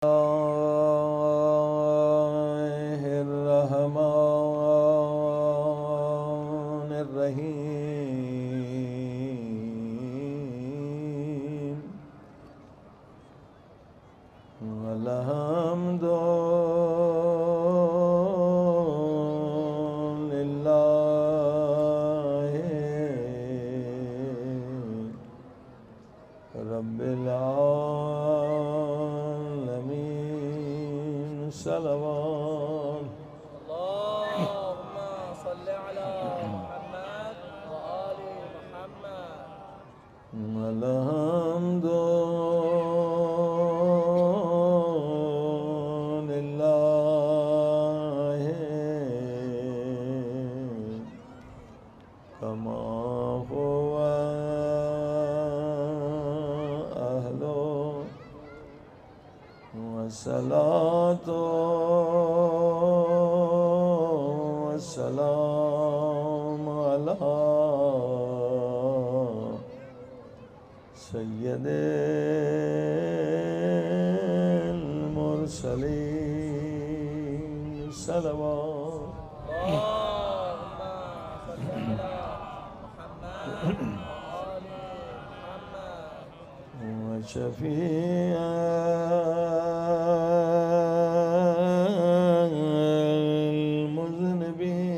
الله الرحمن الرحيم والحمد لله رب العالمين صلوات اللهم صل على محمد وآل محمد. والحمد لله كما هو أهله والصلاة والسلام على سيد المرسلين صلوات اللهم صل على محمد وآل محمد. وشفيع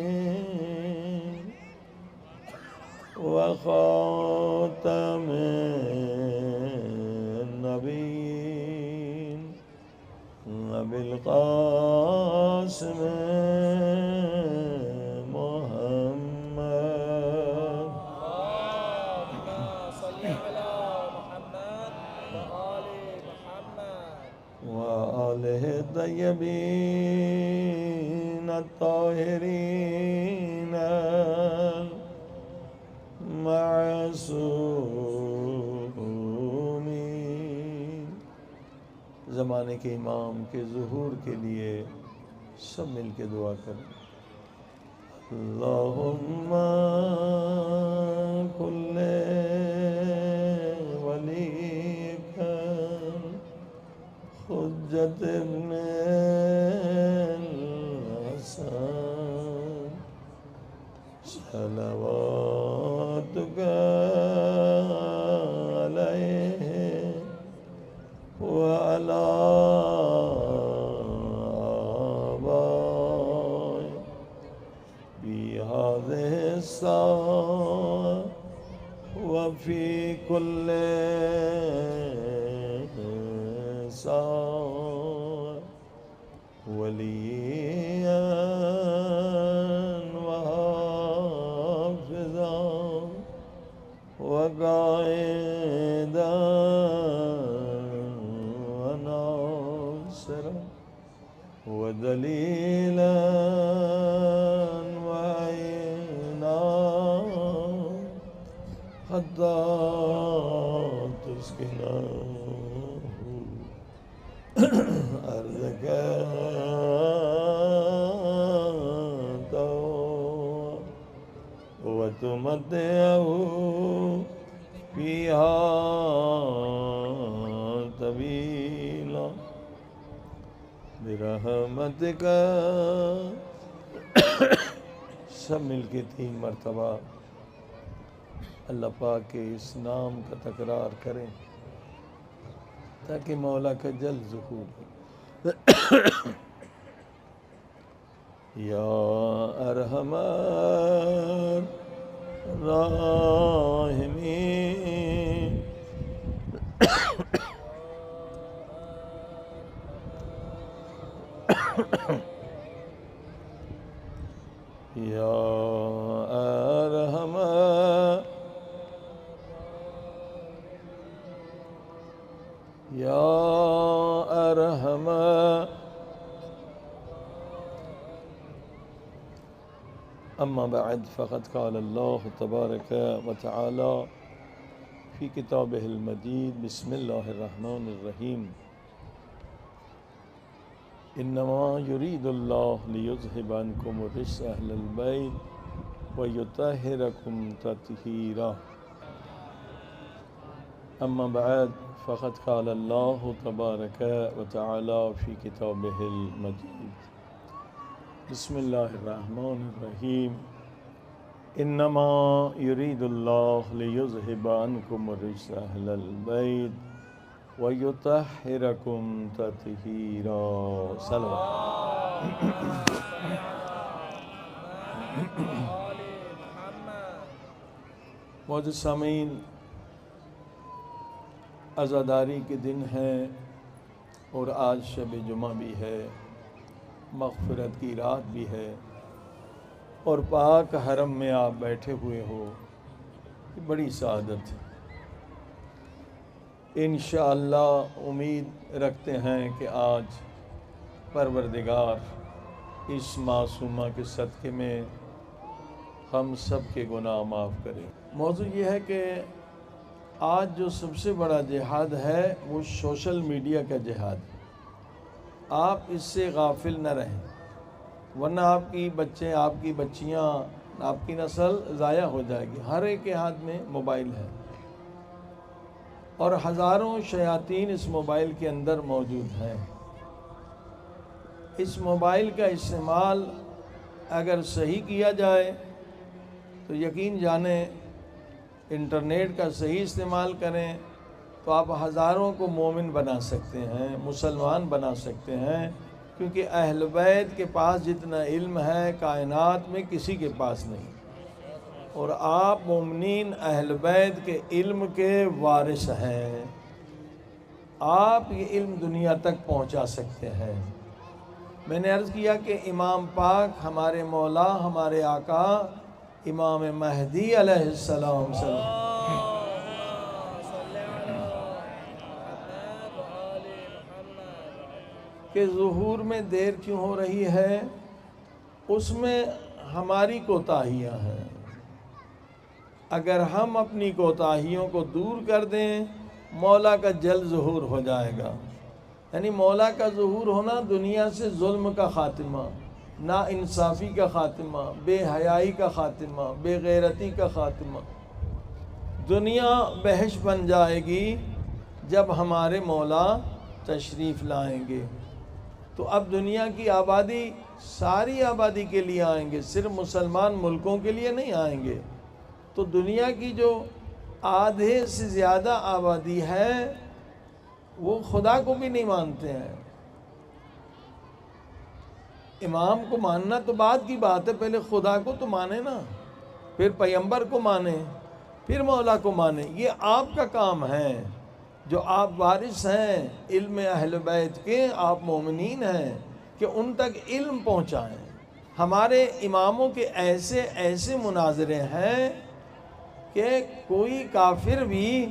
المذنبين وخاتم النبيين وبالقاسم محمد اللهم صل على محمد وآل محمد. وآله الطيبين الطاهرين المعصومين. زمانے کے امام کے ظہور کے لیے سب مل کے دعا کریں. اللہم کل ولیک حجت ابن الحسن صلواتک علیہ وعلی آبائه في هذه الساعة وفي كل ساعة وليا وحافظا وقائدا وناصرا ودليلا وعينا حتى تسكنه أرضك وتمتعه فيها طويلا برحمتک. سب مل کے 3 مرتبہ اللہ پاک کے اس نام کا تکرار کریں تاکہ مولا کا جلد ظہور ہو. یا ارحم الراحمین یا ارحم یا ارحم اما بعد فقد قال الله تبارك وتعالى في كتابه المجيد بسم الله الرحمن الرحيم انما يريد الله ليذهب عنكم الرجس اهل البيت ويطهركم تطهيرا. اما بعد فقد قال اللہ تبارک و تعالی فی کتابہ المجید بسم اللہ الرحمن الرحیم انما یرید اللہ لیذہب عنکم الرجس اہل البیت ویطہرکم تطہیرا صلوات معزز سامعین، عزاداری کے دن ہیں اور آج شب جمعہ بھی ہے، مغفرت کی رات بھی ہے، اور پاک حرم میں آپ بیٹھے ہوئے ہو، یہ بڑی سعادت ہے۔ انشاءاللہ امید رکھتے ہیں کہ آج پروردگار اس معصومہ کے صدقے میں ہم سب کے گناہ معاف کرے۔ موضوع یہ ہے کہ آج جو سب سے بڑا جہاد ہے وہ سوشل میڈیا کا جہاد ہے۔ آپ اس سے غافل نہ رہیں، ورنہ آپ کی بچے، آپ کی بچیاں، آپ کی نسل ضائع ہو جائے گی۔ ہر ایک کے ہاتھ میں موبائل ہے اور ہزاروں شیاطین اس موبائل کے اندر موجود ہیں۔ اس موبائل کا استعمال اگر صحیح کیا جائے تو یقین جانیں، انٹرنیٹ کا صحیح استعمال کریں تو آپ ہزاروں کو مومن بنا سکتے ہیں، مسلمان بنا سکتے ہیں، کیونکہ اہل بیت کے پاس جتنا علم ہے کائنات میں کسی کے پاس نہیں، اور آپ مومنین اہل بیت کے علم کے وارث ہیں۔ آپ یہ علم دنیا تک پہنچا سکتے ہیں۔ میں نے عرض کیا کہ امام پاک ہمارے مولا، ہمارے آقا امام مہدی علیہ السلام کہ ظہور میں دیر کیوں ہو رہی ہے، اس میں ہماری کوتاہیاں ہیں۔ اگر ہم اپنی کوتاہیوں کو دور کر دیں، مولا کا جلد ظہور ہو جائے گا۔ یعنی مولا کا ظہور ہونا دنیا سے ظلم کا خاتمہ، نا انصافی کا خاتمہ، بے حیائی کا خاتمہ، بے غیرتی کا خاتمہ۔ دنیا بحش بن جائے گی جب ہمارے مولا تشریف لائیں گے۔ تو اب دنیا کی آبادی ساری آبادی کے لیے آئیں گے، صرف مسلمان ملکوں کے لیے نہیں آئیں گے۔ تو دنیا کی جو آدھے سے زیادہ آبادی ہے وہ خدا کو بھی نہیں مانتے ہیں۔ امام کو ماننا تو بعد کی بات ہے، پہلے خدا کو تو مانے نا، پھر پیغمبر کو مانے، پھر مولا کو مانے۔ یہ آپ کا کام ہے، جو آپ وارث ہیں علم اہل بیت کے، آپ مومنین ہیں کہ ان تک علم پہنچائیں۔ ہمارے اماموں کے ایسے ایسے مناظرے ہیں کہ کوئی کافر بھی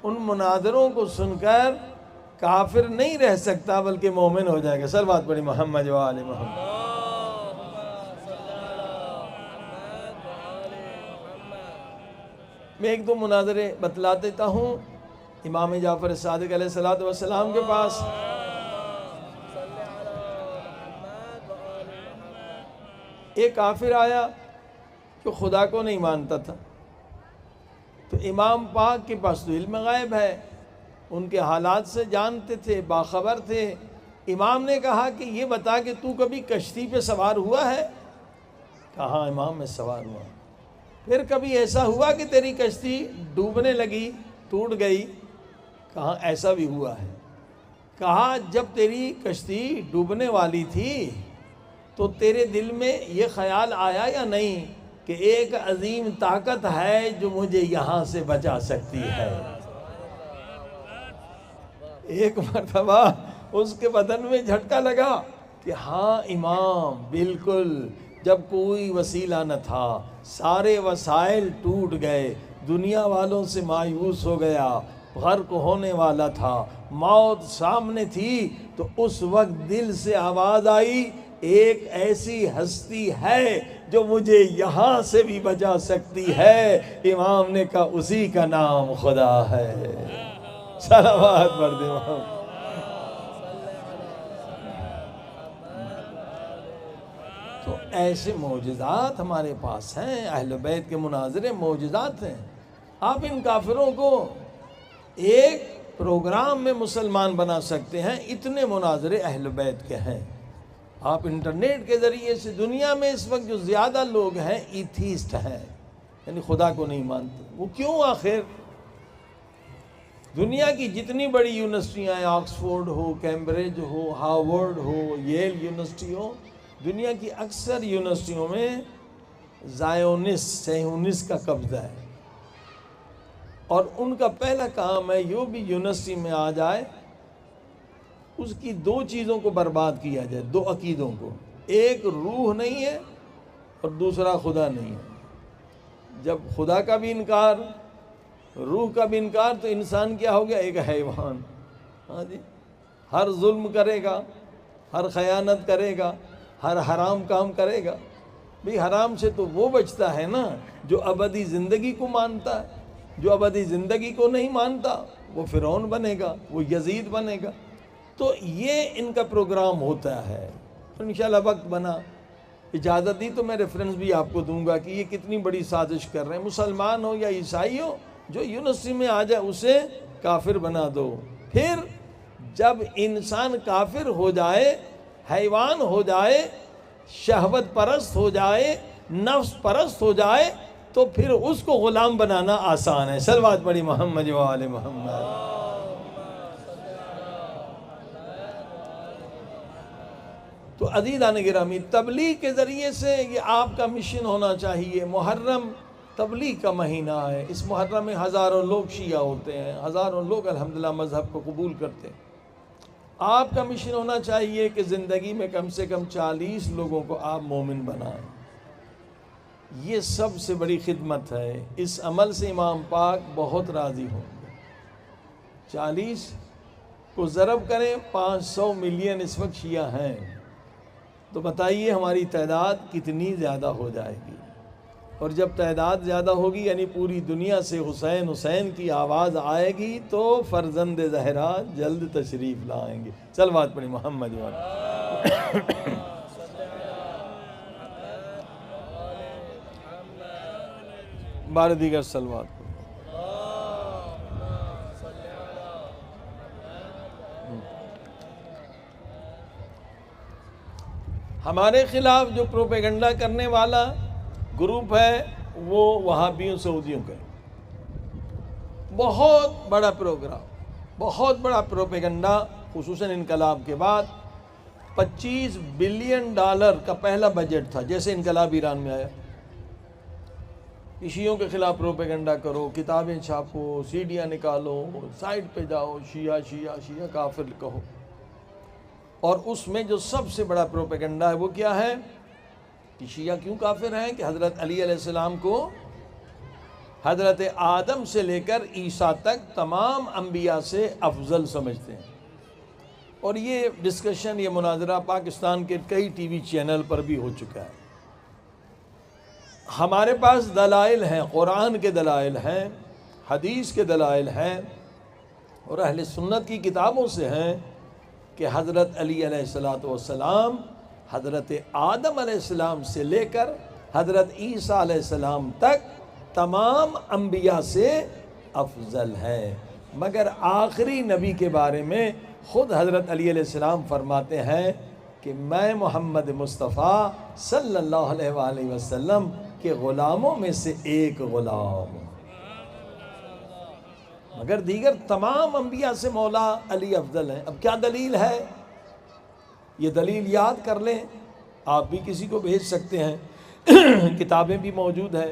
ان مناظروں کو سن کر کافر نہیں رہ سکتا بلکہ مومن ہو جائے گا۔ صلوات پڑھی محمد و آل محمد۔ میں ایک دو مناظرے بتلا دیتا ہوں امام جعفر صادق علیہ السلام کے پاس۔ ایک کافر آیا جو خدا کو نہیں مانتا تھا، تو امام پاک کے پاس تو علم غیب ہے، ان کے حالات سے جانتے تھے، باخبر تھے۔ امام نے کہا کہ یہ بتا کہ تو کبھی کشتی پہ سوار ہوا ہے؟ کہا امام میں سوار ہوا۔ پھر کبھی ایسا ہوا کہ تیری کشتی ڈوبنے لگی، ٹوٹ گئی؟ کہا ایسا بھی ہوا ہے۔ کہا جب تیری کشتی ڈوبنے والی تھی تو تیرے دل میں یہ خیال آیا یا نہیں کہ ایک عظیم طاقت ہے جو مجھے یہاں سے بچا سکتی ہے؟ ایک مرتبہ اس کے بدن میں جھٹکا لگا کہ ہاں امام بالکل، جب کوئی وسیلہ نہ تھا، سارے وسائل ٹوٹ گئے، دنیا والوں سے مایوس ہو گیا، غرق ہونے والا تھا، موت سامنے تھی، تو اس وقت دل سے آواز آئی ایک ایسی ہستی ہے جو مجھے یہاں سے بھی بچا سکتی ہے۔ امام نے کہا اسی کا نام خدا ہے۔ صلوات پڑھ دے محمد۔ تو ایسے معجزات ہمارے پاس ہیں، اہل بیت کے مناظرے معجزات ہیں۔ آپ ان کافروں کو ایک پروگرام میں مسلمان بنا سکتے ہیں، اتنے مناظرے اہل بیت کے ہیں۔ آپ انٹرنیٹ کے ذریعے سے دنیا میں اس وقت جو زیادہ لوگ ہیں ایتھیسٹ ہیں، یعنی خدا کو نہیں مانتے۔ وہ کیوں؟ آخر دنیا کی جتنی بڑی یونیورسٹیاں ہیں، آکسفورڈ ہو، کیمبرج ہو، ہارورڈ ہو، ییل یونیورسٹی ہو، دنیا کی اکثر یونیورسٹیوں میں صہیونسٹ کا قبضہ ہے، اور ان کا پہلا کام ہے جو بھی یونیورسٹی میں آ جائے اس کی دو چیزوں کو برباد کیا جائے، دو عقیدوں کو، ایک روح نہیں ہے اور دوسرا خدا نہیں ہے۔ جب خدا کا بھی انکار، روح کا بھی انکار، تو انسان کیا ہو گیا؟ ایک حیوان۔ ہاں جی، ہر ظلم کرے گا، ہر خیانت کرے گا، ہر حرام کام کرے گا۔ بھی حرام سے تو وہ بچتا ہے نا جو ابدی زندگی کو مانتا ہے، جو ابدی زندگی کو نہیں مانتا وہ فرعون بنے گا، وہ یزید بنے گا۔ تو یہ ان کا پروگرام ہوتا ہے۔ انشاءاللہ وقت بنا، اجازت دی تو میں ریفرنس بھی آپ کو دوں گا کہ یہ کتنی بڑی سازش کر رہے ہیں۔ مسلمان ہو یا عیسائی ہو، جو یونیورسٹی میں آ جائے اسے کافر بنا دو۔ پھر جب انسان کافر ہو جائے، حیوان ہو جائے، شہوت پرست ہو جائے، نفس پرست ہو جائے، تو پھر اس کو غلام بنانا آسان ہے۔ صلوات پڑھی محمد و آل محمد۔ تو عزیزان گرامی، تبلیغ کے ذریعے سے یہ آپ کا مشن ہونا چاہیے۔ محرم تبلیغ کا مہینہ ہے، اس محرم میں ہزاروں لوگ شیعہ ہوتے ہیں، ہزاروں لوگ الحمدللہ مذہب کو قبول کرتے ہیں۔ آپ کا مشن ہونا چاہیے کہ زندگی میں کم سے کم 40 لوگوں کو آپ مومن بنائیں۔ یہ سب سے بڑی خدمت ہے، اس عمل سے امام پاک بہت راضی ہوں گے۔ 40 کو ضرب کریں، 500 ملین اس وقت شیعہ ہیں، تو بتائیے ہماری تعداد کتنی زیادہ ہو جائے گی۔ اور جب تعداد زیادہ ہوگی یعنی پوری دنیا سے حسین حسین کی آواز آئے گی، تو فرزند زہرا جلد تشریف لائیں گے۔ صلوات پڑھی محمد والا۔ بار دیگر صلوات پڑھی۔ ہمارے خلاف جو پروپیگنڈا کرنے والا گروپ ہے وہ وہابیوں سعودیوں کا ہے۔ بہت بڑا پروگرام، بہت بڑا پروپیگنڈا، خصوصاً انقلاب کے بعد $25 بلین کا پہلا بجٹ تھا جیسے انقلاب ایران میں آیا۔ شیعوں کے خلاف پروپیگنڈا کرو، کتابیں چھاپو، سیڈیاں نکالو، سائٹ پہ جاؤ، شیعہ شیعہ شیعہ کافر کہو۔ اور اس میں جو سب سے بڑا پروپیگنڈا ہے وہ کیا ہے کہ شیعہ کیوں کافر ہیں؟ کہ حضرت علی علیہ السلام کو حضرت آدم سے لے کر عیسیٰ تک تمام انبیاء سے افضل سمجھتے ہیں۔ اور یہ ڈسکشن، یہ مناظرہ پاکستان کے کئی ٹی وی چینل پر بھی ہو چکا ہے۔ ہمارے پاس دلائل ہیں، قرآن کے دلائل ہیں، حدیث کے دلائل ہیں، اور اہل سنت کی کتابوں سے ہیں کہ حضرت علی علیہ السلام حضرت آدم علیہ السلام سے لے کر حضرت عیسیٰ علیہ السلام تک تمام انبیاء سے افضل ہے۔ مگر آخری نبی کے بارے میں خود حضرت علی علیہ السلام فرماتے ہیں کہ میں محمد مصطفیٰ صلی اللہ علیہ وآلہ وسلم کے غلاموں میں سے ایک غلام ہوں، مگر دیگر تمام انبیاء سے مولا علی افضل ہیں۔ اب کیا دلیل ہے؟ یہ دلیل یاد کر لیں، آپ بھی کسی کو بھیج سکتے ہیں، کتابیں بھی موجود ہیں۔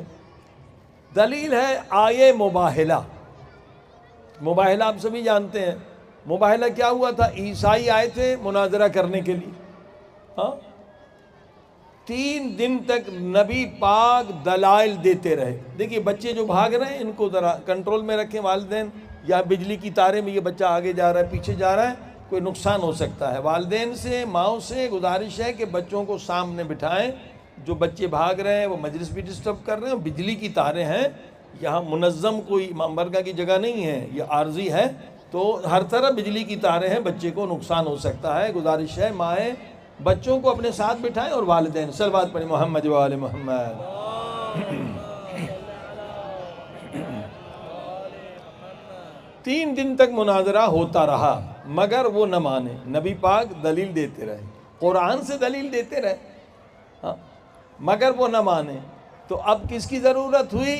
دلیل ہے آیے مباہلہ۔ مباہلہ آپ سبھی جانتے ہیں۔ مباہلہ کیا ہوا تھا؟ عیسائی آئے تھے مناظرہ کرنے کے لیے، ہاں، 3 دن تک نبی پاک دلائل دیتے رہے۔ دیکھیے بچے جو بھاگ رہے ہیں ان کو ذرا کنٹرول میں رکھیں والدین، یا بجلی کی تارے میں یہ بچہ آگے جا رہا ہے پیچھے جا رہا ہے، کوئی نقصان ہو سکتا ہے۔ والدین سے، ماؤں سے گزارش ہے کہ بچوں کو سامنے بٹھائیں۔ جو بچے بھاگ رہے ہیں وہ مجلس بھی ڈسٹرب کر رہے ہیں، بجلی کی تاریں ہیں، یہاں منظم کوئی امام برگاہ کی جگہ نہیں ہے، یہ عارضی ہے، تو ہر طرح بجلی کی تاریں ہیں، بچے کو نقصان ہو سکتا ہے۔ گزارش ہے مائیں بچوں کو اپنے ساتھ بٹھائیں، اور والدین صلوات پڑھیں محمد و آل محمد۔ 3 دن تک مناظرہ ہوتا رہا مگر وہ نہ مانے. نبی پاک دلیل دیتے رہے, قرآن سے دلیل دیتے رہے, ہاں مگر وہ نہ مانے. تو اب کس کی ضرورت ہوئی؟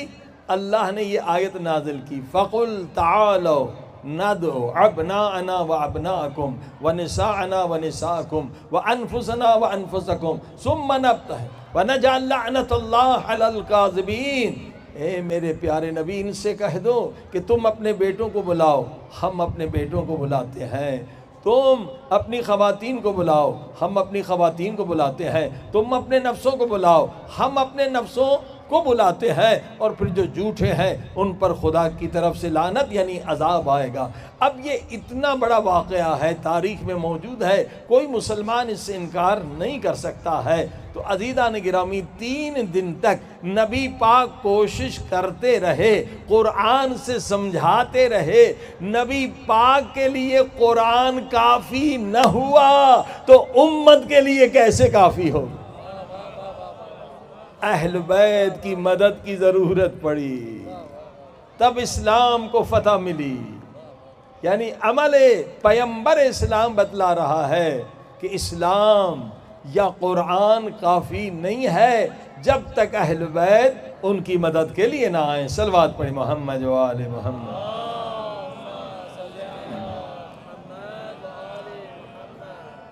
اللہ نے یہ آیت نازل کی, فَقُلْ تَعَالَوْا نَدْعُ أَبْنَاءَنَا وَأَبْنَاءَكُمْ وَنِسَاءَنَا وَنِسَاءَكُمْ وَأَنفُسَنَا وَأَنفُسَكُمْ ثُمَّ نَبْتَهِلْ وَنَجْعَلْ لَعْنَةَ اللَّهِ عَلَى الْكَاذِبِينَ. اے میرے پیارے نبی ان سے کہہ دو کہ تم اپنے بیٹوں کو بلاؤ, ہم اپنے بیٹوں کو بلاتے ہیں. تم اپنی خواتین کو بلاؤ, ہم اپنی خواتین کو بلاتے ہیں. تم اپنے نفسوں کو بلاؤ, ہم اپنے نفسوں کو بلاتے ہیں. اور پھر جو جھوٹے ہیں ان پر خدا کی طرف سے لعنت یعنی عذاب آئے گا. اب یہ اتنا بڑا واقعہ ہے, تاریخ میں موجود ہے, کوئی مسلمان اس سے انکار نہیں کر سکتا ہے. تو عزیزان گرامی 3 دن تک نبی پاک کوشش کرتے رہے, قرآن سے سمجھاتے رہے. نبی پاک کے لیے قرآن کافی نہ ہوا تو امت کے لیے کیسے کافی ہوگا؟ اہل بیت کی مدد کی ضرورت پڑی, تب اسلام کو فتح ملی. یعنی عمل پیمبر اسلام بتلا رہا ہے کہ اسلام یا قرآن کافی نہیں ہے جب تک اہل بیت ان کی مدد کے لیے نہ آئیں. صلوات پڑھیں محمد و آل محمد.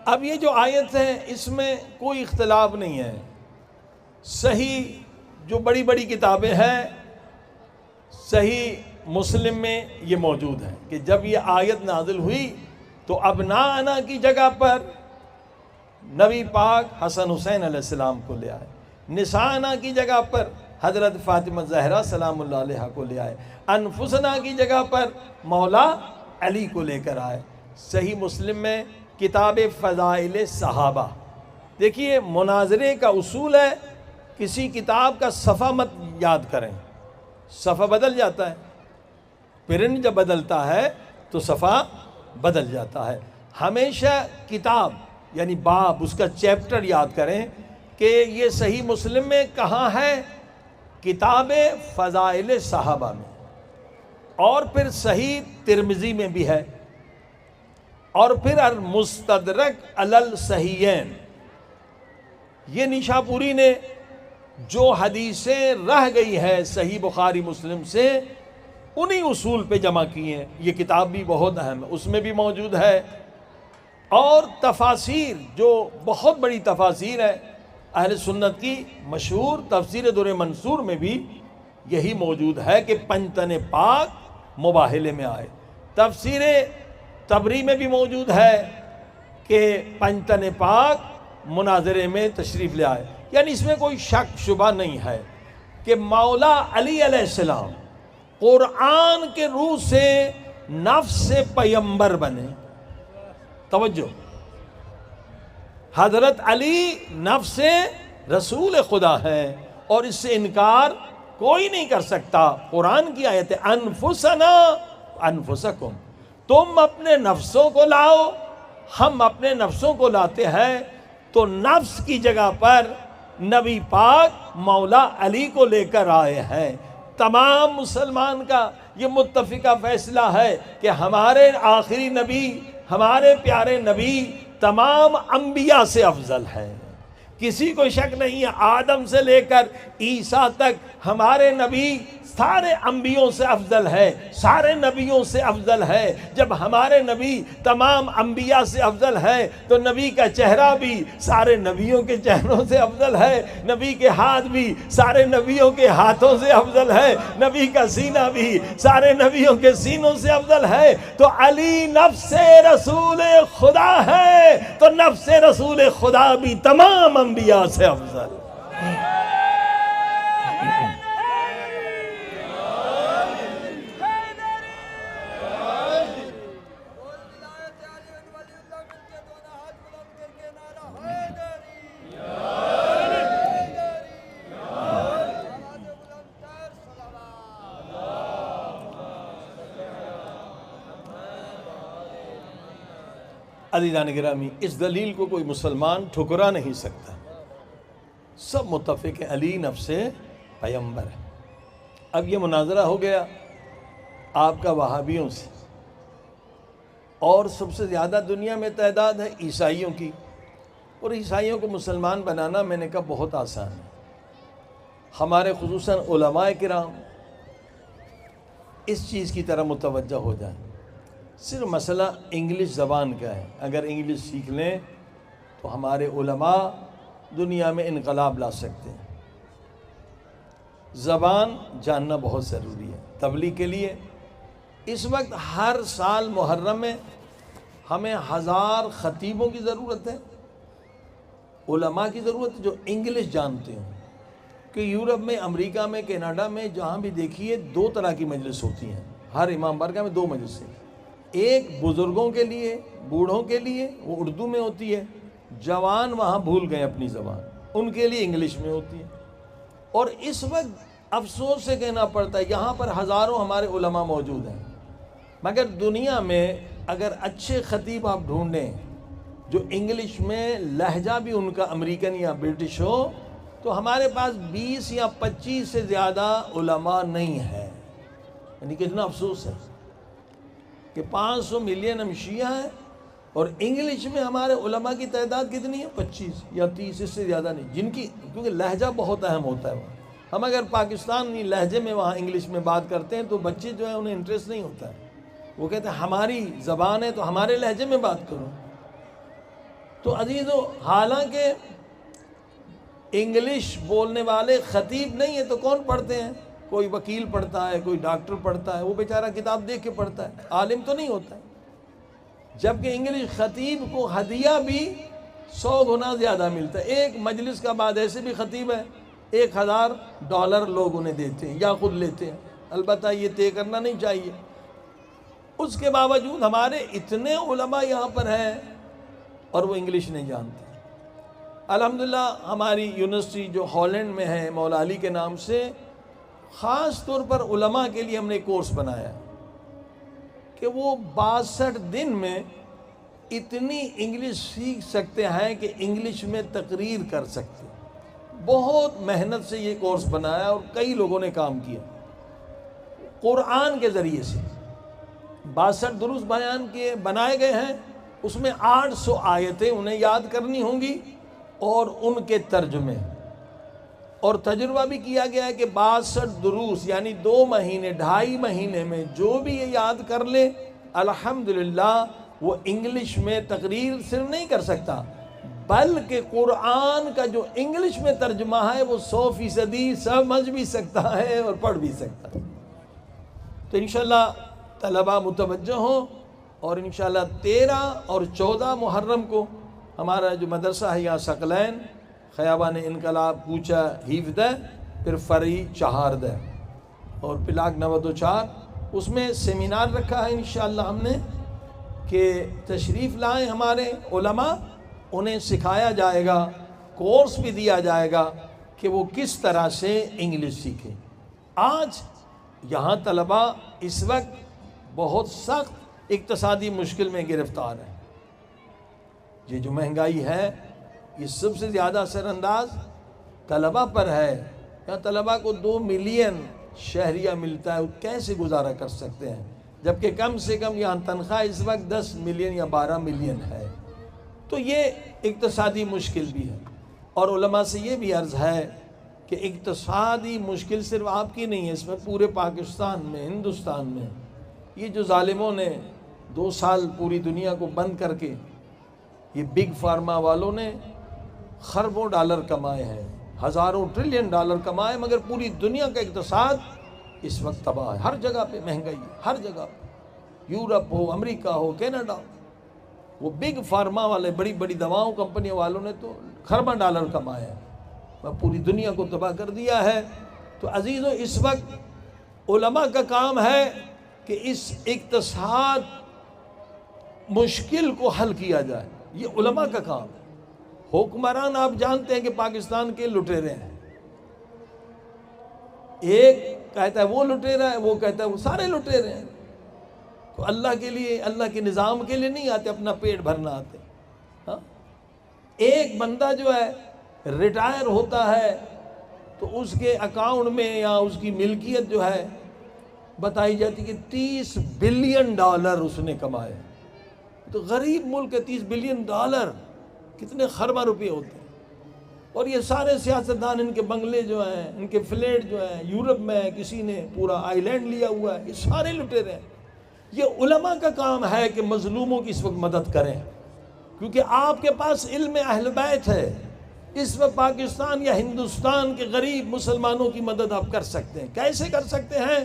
اب یہ جو آیت ہے اس میں کوئی اختلاف نہیں ہے, صحیح جو بڑی بڑی کتابیں ہیں صحیح مسلم میں یہ موجود ہے کہ جب یہ آیت نازل ہوئی تو ابناءنا کی جگہ پر نبی پاک حسن حسین علیہ السلام کو لے آئے, نساءنا کی جگہ پر حضرت فاطمہ زہرا سلام اللہ علیہ کو لے آئے, انفسنا کی جگہ پر مولا علی کو لے کر آئے. صحیح مسلم میں کتاب فضائل صحابہ. دیکھیے مناظرے کا اصول ہے کسی کتاب کا صفحہ مت یاد کریں, صفحہ بدل جاتا ہے, پرنٹ جب بدلتا ہے تو صفحہ بدل جاتا ہے. ہمیشہ کتاب یعنی باب اس کا چیپٹر یاد کریں کہ یہ صحیح مسلم میں کہاں ہے, کتاب فضائل صحابہ میں, اور پھر صحیح ترمذی میں بھی ہے, اور پھر المستدرک علی الصحیحین. یہ نیشاپوری نے جو حدیثیں رہ گئی ہیں صحیح بخاری مسلم سے انہی اصول پہ جمع کی ہیں. یہ کتاب بھی بہت اہم ہے, اس میں بھی موجود ہے. اور تفاسیر جو بہت بڑی تفاسیر ہے اہل سنت کی, مشہور تفسیر در منصور میں بھی یہی موجود ہے کہ پنجتن پاک مباہلے میں آئے. تفسیر طبری میں بھی موجود ہے کہ پنجتن پاک مناظرے میں تشریف لے آئے. یعنی اس میں کوئی شک شبہ نہیں ہے کہ مولا علی علیہ السلام قرآن کے روح سے نفس سے پیمبر بنے. توجہ, حضرت علی نفس سے رسول خدا ہے اور اس سے انکار کوئی نہیں کر سکتا. قرآن کی آیت ہے انفسنا انفسکم, تم اپنے نفسوں کو لاؤ, ہم اپنے نفسوں کو لاتے ہیں. تو نفس کی جگہ پر نبی پاک مولا علی کو لے کر آئے ہیں. تمام مسلمان کا یہ متفقہ فیصلہ ہے کہ ہمارے آخری نبی, ہمارے پیارے نبی تمام انبیاء سے افضل ہے. کسی کو شک نہیں ہے, آدم سے لے کر عیسیٰ تک ہمارے نبی سارے انبیوں سے افضل ہے, سارے نبیوں سے افضل ہے. جب ہمارے نبی تمام انبیاء سے افضل ہے تو نبی کا چہرہ بھی سارے نبیوں کے چہروں سے افضل ہے, نبی کے ہاتھ بھی سارے نبیوں کے ہاتھوں سے افضل ہے, نبی کا سینہ بھی سارے نبیوں کے سینوں سے افضل ہے. تو علی نفس رسول خدا ہے تو نفس رسول خدا بھی تمام انبیاء سے افضل. عزیزان گرامی, اس دلیل کو کوئی مسلمان ٹھکرا نہیں سکتا. سب متفق ہیں علی نفس پیمبر ہے. اب یہ مناظرہ ہو گیا آپ کا وہابیوں سے, اور سب سے زیادہ دنیا میں تعداد ہے عیسائیوں کی، اور عیسائیوں کو مسلمان بنانا میں نے کہا بہت آسان ہے۔ ہمارے خصوصاً علماء کرام اس چیز کی طرح متوجہ ہو جائیں۔ صرف مسئلہ انگلش زبان کا ہے، اگر انگلش سیکھ لیں تو ہمارے علماء دنیا میں انقلاب لا سکتے ہیں۔ زبان جاننا بہت ضروری ہے تبلیغ کے لیے۔ اس وقت ہر سال محرم میں ہمیں 1000 خطیبوں کی ضرورت ہے، علماء کی ضرورت ہے جو انگلش جانتے ہیں، کہ یورپ میں، امریکہ میں، کینیڈا میں جہاں بھی دیکھیے 2 طرح کی مجلس ہوتی ہیں، ہر امام بارگاہ میں 2 مجلسیں، ایک بزرگوں کے لیے، بوڑھوں کے لیے، وہ اردو میں ہوتی ہے، جوان وہاں بھول گئے اپنی زبان، ان کے لیے انگلش میں ہوتی ہے۔ اور اس وقت افسوس سے کہنا پڑتا ہے یہاں پر ہزاروں ہمارے علماء موجود ہیں، مگر دنیا میں اگر اچھے خطیب آپ ڈھونڈیں جو انگلش میں لہجہ بھی ان کا امریکن یا برٹش ہو، تو ہمارے پاس 20 یا 25 سے زیادہ علماء نہیں ہیں۔ یعنی کتنا افسوس ہے کہ 500 ملین ہم شیعہ ہیں اور انگلش میں ہمارے علماء کی تعداد کتنی ہے؟ 25 یا 30، اس سے زیادہ نہیں، جن کی، کیونکہ لہجہ بہت اہم ہوتا ہے وہاں۔ ہم اگر پاکستانی لہجے میں وہاں انگلش میں بات کرتے ہیں تو بچے جو ہیں انہیں انٹرسٹ نہیں ہوتا ہے، وہ کہتے ہیں ہماری زبان ہے تو ہمارے لہجے میں بات کرو۔ تو عزیزو، حالانکہ انگلش بولنے والے خطیب نہیں ہے تو کون پڑھتے ہیں؟ کوئی وکیل پڑھتا ہے، کوئی ڈاکٹر پڑھتا ہے، وہ بیچارہ کتاب دیکھ کے پڑھتا ہے، عالم تو نہیں ہوتا ہے۔ جبکہ انگلش خطیب کو ہدیہ بھی 100 گنا زیادہ ملتا ہے۔ ایک مجلس کا بعد ایسے بھی خطیب ہے $1000 لوگ انہیں دیتے ہیں یا خود لیتے ہیں، البتہ یہ طے کرنا نہیں چاہیے۔ اس کے باوجود ہمارے اتنے علماء یہاں پر ہیں اور وہ انگلش نہیں جانتے۔ الحمدللہ ہماری یونیورسٹی جو ہالینڈ میں ہے مولا علی کے نام سے، خاص طور پر علماء کے لیے ہم نے کورس بنایا ہے کہ وہ 62 دن میں اتنی انگلش سیکھ سکتے ہیں کہ انگلش میں تقریر کر سکتے ہیں۔ بہت محنت سے یہ کورس بنایا اور کئی لوگوں نے کام کیا۔ قرآن کے ذریعے سے 62 دروس بیان کیے، بنائے گئے ہیں، اس میں 800 آیتیں انہیں یاد کرنی ہوں گی اور ان کے ترجمے، اور تجربہ بھی کیا گیا ہے کہ 62 دروس یعنی 2 مہینے 2.5 مہینے میں جو بھی یہ یاد کر لے الحمدللہ وہ انگلش میں تقریر صرف نہیں کر سکتا، بلکہ قرآن کا جو انگلش میں ترجمہ ہے وہ 100% سمجھ بھی سکتا ہے اور پڑھ بھی سکتا ہے۔ تو انشاءاللہ طلبہ متوجہ ہوں، اور انشاءاللہ 13 اور 14 محرم کو ہمارا جو مدرسہ ہے یہاں ثقلین خیابان انقلاب کوچہ حیفدہ، پھر فرعی چہاردہ اور پلاک 94، اس میں سیمینار رکھا ہے انشاءاللہ ہم نے کہ تشریف لائیں ہمارے علماء، انہیں سکھایا جائے گا، کورس بھی دیا جائے گا کہ وہ کس طرح سے انگلش سیکھیں۔ آج یہاں طلبہ اس وقت بہت سخت اقتصادی مشکل میں گرفتار ہیں۔ یہ جو مہنگائی ہے یہ سب سے زیادہ اثر انداز طلبہ پر ہے۔ یا طلبہ کو 2 ملین شہریہ ملتا ہے، وہ کیسے گزارا کر سکتے ہیں، جبکہ کم سے کم یہاں تنخواہ اس وقت 10 ملین یا 12 ملین ہے۔ تو یہ اقتصادی مشکل بھی ہے، اور علماء سے یہ بھی عرض ہے کہ اقتصادی مشکل صرف آپ کی نہیں ہے، اس میں پورے پاکستان میں، ہندوستان میں یہ جو ظالموں نے 2 سال پوری دنیا کو بند کر کے، یہ بگ فارما والوں نے خربوں ڈالر کمائے ہیں، ہزاروں ٹریلین ڈالر کمائے، مگر پوری دنیا کا اقتصاد اس وقت تباہ ہے۔ ہر جگہ پہ مہنگائی ہے، ہر جگہ پہ، یورپ ہو، امریکہ ہو، کینیڈا ہو۔ وہ بگ فارما والے، بڑی بڑی دواؤں کمپنی والوں نے تو خرباں ڈالر کمائے ہیں، وہ پوری دنیا کو تباہ کر دیا ہے۔ تو عزیزو، اس وقت علماء کا کام ہے کہ اس اقتصاد مشکل کو حل کیا جائے، یہ علماء کا کام ہے۔ حکمران آپ جانتے ہیں کہ پاکستان کے لٹیرے ہیں، ایک کہتا ہے وہ لٹیرا ہے، وہ کہتا ہے وہ سارے لٹیرے ہیں۔ تو اللہ کے لیے، اللہ کے نظام کے لیے نہیں آتے، اپنا پیٹ بھرنا آتے۔ ہاں، ایک بندہ جو ہے ریٹائر ہوتا ہے تو اس کے اکاؤنٹ میں یا اس کی ملکیت جو ہے بتائی جاتی کہ $30 بلین اس نے کمائے۔ تو غریب ملک کے $30 بلین کتنے خربہ روپے ہوتے ہیں، اور یہ سارے سیاستدان ان کے بنگلے جو ہیں، ان کے فلیٹ جو ہیں، یورپ میں کسی نے پورا آئی لینڈ لیا ہوا ہے، یہ سارے لٹیرے ہیں۔ یہ علماء کا کام ہے کہ مظلوموں کی اس وقت مدد کریں، کیونکہ آپ کے پاس علم اہل بیت ہے۔ اس وقت پاکستان یا ہندوستان کے غریب مسلمانوں کی مدد آپ کر سکتے ہیں۔ کیسے کر سکتے ہیں؟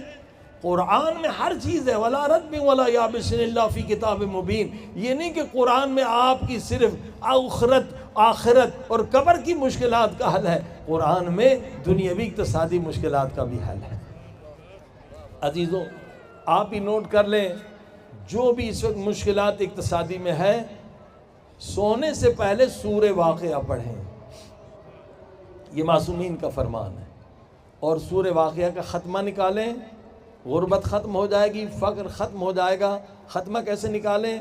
قرآن میں ہر چیز ہے، وَلَا رَتْبٍ وَلَا يَابِسٍ إِلَّا فِي كِتَابٍ مُبِينٍ۔ یہ نہیں کہ قرآن میں آپ کی صرف آخرت اور قبر کی مشکلات کا حل ہے، قرآن میں دنیاوی اقتصادی مشکلات کا بھی حل ہے۔ عزیزوں، آپ ہی نوٹ کر لیں، جو بھی اس وقت مشکلات اقتصادی میں ہے، سونے سے پہلے سورہ واقعہ پڑھیں، یہ معصومین کا فرمان ہے، اور سورہ واقعہ کا ختمہ نکالیں، غربت ختم ہو جائے گی، فقر ختم ہو جائے گا۔ ختمہ کیسے نکالیں؟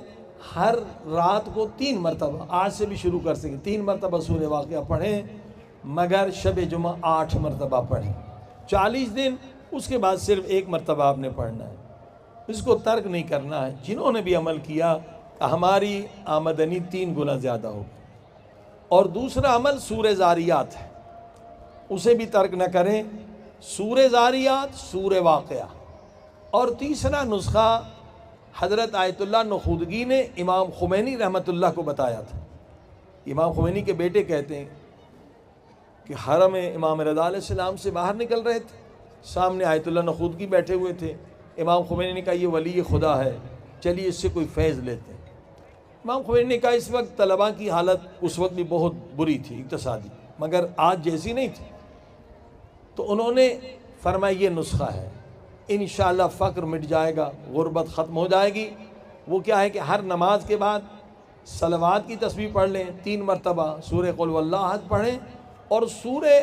ہر رات کو 3 مرتبہ، آج سے بھی شروع کر سکیں، 3 مرتبہ سورہ واقعہ پڑھیں، مگر شب جمعہ 8 مرتبہ پڑھیں، 40 دن، اس کے بعد صرف 1 مرتبہ آپ نے پڑھنا ہے، اس کو ترک نہیں کرنا ہے۔ جنہوں نے بھی عمل کیا، ہماری آمدنی 3 گنا زیادہ ہوگی۔ اور دوسرا عمل سورہ زاریات ہے، اسے بھی ترک نہ کریں، سورہ زاریات، سورہ واقعہ۔ اور تیسرا نسخہ حضرت آیت اللہ نخودگی نے امام خمینی رحمۃ اللہ کو بتایا تھا۔ امام خمینی کے بیٹے کہتے ہیں کہ حرم امام رضا علیہ السلام سے باہر نکل رہے تھے، سامنے آیت اللہ نخودگی بیٹھے ہوئے تھے، امام خمینی نے کہا یہ ولی خدا ہے، چلیے اس سے کوئی فیض لیتے ہیں۔ امام خمینی نے کہا اس وقت طلباء کی حالت اس وقت بھی بہت بری تھی اقتصادی، مگر آج جیسی نہیں تھی، تو انہوں نے فرمایا یہ نسخہ ہے، انشاءاللہ فقر مٹ جائے گا، غربت ختم ہو جائے گی۔ وہ کیا ہے کہ ہر نماز کے بعد صلوات کی تسبیح پڑھ لیں، 3 مرتبہ سورہ قل واللہ احد پڑھیں، اور سورہ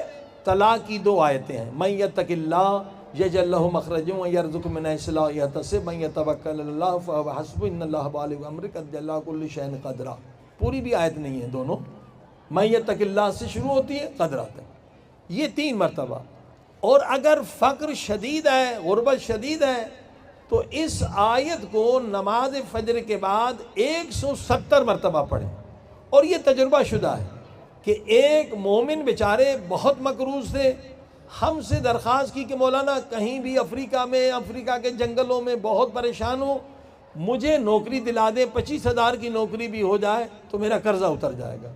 طلاق کی 2 آیتیں ہیں، من یتق اللہ یجعل لہ مخرجا ویرزقہ من حیث لا یحتسب من یتوکل علی اللہ فہو حسبہ ان اللہ بالغ امرہ قد جعل اللہ کل شیء قدرا۔ پوری بھی آیت نہیں ہے، دونوں من یتق اللہ سے شروع ہوتی ہے، قدرا تک، یہ 3 مرتبہ۔ اور اگر فقر شدید ہے، غربت شدید ہے، تو اس آیت کو نماز فجر کے بعد 170 مرتبہ پڑھیں۔ اور یہ تجربہ شدہ ہے کہ ایک مومن بیچارے بہت مقروض تھے، ہم سے درخواست کی کہ مولانا کہیں بھی افریقہ کے جنگلوں میں بہت پریشان ہوں، مجھے نوکری دلا دیں، 25,000 کی نوکری بھی ہو جائے تو میرا قرضہ اتر جائے گا۔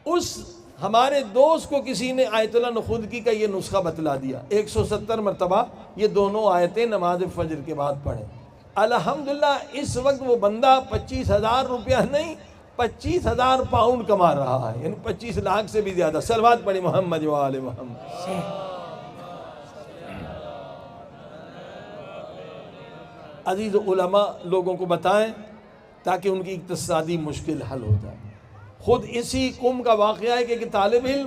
اس ہمارے دوست کو کسی نے آیت اللہ نخودگی کا یہ نسخہ بتلا دیا، 170 مرتبہ یہ دونوں آیتیں نماز فجر کے بعد پڑھیں۔ الحمدللہ اس وقت وہ بندہ 25,000 روپیہ نہیں، 25,000 پاؤنڈ کما رہا ہے، یعنی 25 لاکھ سے بھی زیادہ۔ صلوات پڑھی محمد و آل محمد۔ عزیز علماء لوگوں کو بتائیں تاکہ ان کی اقتصادی مشکل حل ہو جائے۔ خود اسی قم کا واقعہ ہے کہ ایک طالب علم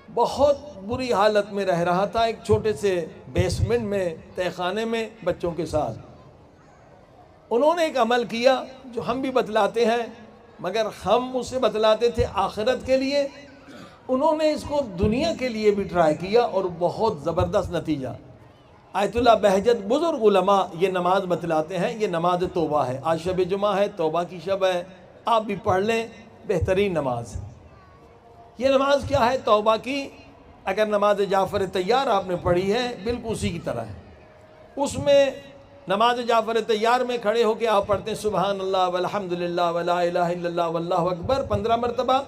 بہت بری حالت میں رہ رہا تھا، ایک چھوٹے سے بیسمنٹ میں، تہہ خانے میں بچوں کے ساتھ۔ انہوں نے ایک عمل کیا جو ہم بھی بتلاتے ہیں، مگر ہم اسے بتلاتے تھے آخرت کے لیے، انہوں نے اس کو دنیا کے لیے بھی ٹرائی کیا اور بہت زبردست نتیجہ۔ آیت اللہ بہجت بزرگ علماء یہ نماز بتلاتے ہیں، یہ نماز توبہ ہے، آج شب جمعہ ہے، توبہ کی شب ہے، آپ بھی پڑھ لیں، بہترین نماز ہے۔ یہ نماز کیا ہے؟ توبہ کی۔ اگر نماز جعفر طیار آپ نے پڑھی ہے، بالکل اسی کی طرح ہے۔ اس میں نماز جعفر طیار میں کھڑے ہو کے آپ پڑھتے ہیں سبحان اللہ والحمدللہ ولا الہ الا اللہ واللہ اکبر 15 مرتبہ،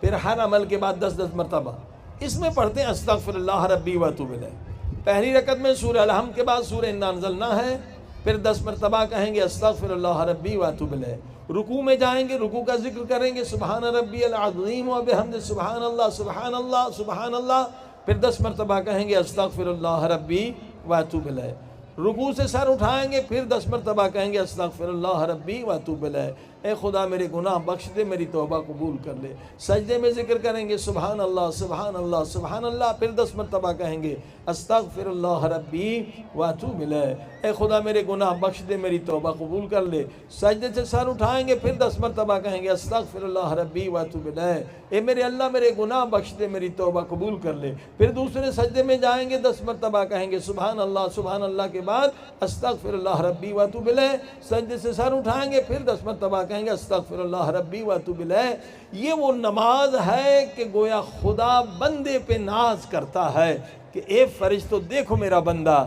پھر ہر عمل کے بعد 10 مرتبہ۔ اس میں پڑھتے ہیں استغفر اللہ ربی واتوب الیہ۔ پہلی رکعت میں سورہ الحمد کے بعد سورہ انا انزلنا ہے، پھر 10 مرتبہ کہیں گے استغفر اللہ ربی واتوب الیہ۔ رکوع میں جائیں گے، رکوع کا ذکر کریں گے سبحان ربی العظیم و بحمدہ سبحان اللہ سبحان اللہ سبحان اللہ، پھر 10 مرتبہ کہیں گے استغفر اللہ ربی واتوب الیہ۔ رکوع سے سر اٹھائیں گے، پھر 10 مرتبہ کہیں گے استغفر اللہ ربی واتوب الیہ۔ اے خدا میرے گناہ بخش دے، میری توبہ قبول کر لے۔ سجدے میں ذکر کریں گے سبحان اللہ سبحان اللہ سبحان اللہ، پھر 10 مرتبہ کہیں گے استغفر اللہ ربی واتوب الیہ، اے خدا میرے گناہ بخش دے، میری توبہ قبول کر لے۔ سجدے سے سر اٹھائیں گے، پھر 10 مرتبہ کہیں گے استغفر اللہ ربی واتوب الیہ، اے میرے اللہ میرے گناہ بخش دے، میری توبہ قبول کر لے۔ پھر دوسرے سجدے میں جائیں گے، 10 مرتبہ کہیں گے سبحان اللہ کے بعد استغفر اللہ ربی واتوب الیہ۔ سجدے سے سر اٹھائیں گے، پھر 10 مرتبہ کہیں گے استغفر اللہ ربی واتوب الیہ۔ یہ وہ نماز ہے کہ گویا خدا بندے پہ ناز کرتا ہے کہ اے فرشتو دیکھو میرا بندہ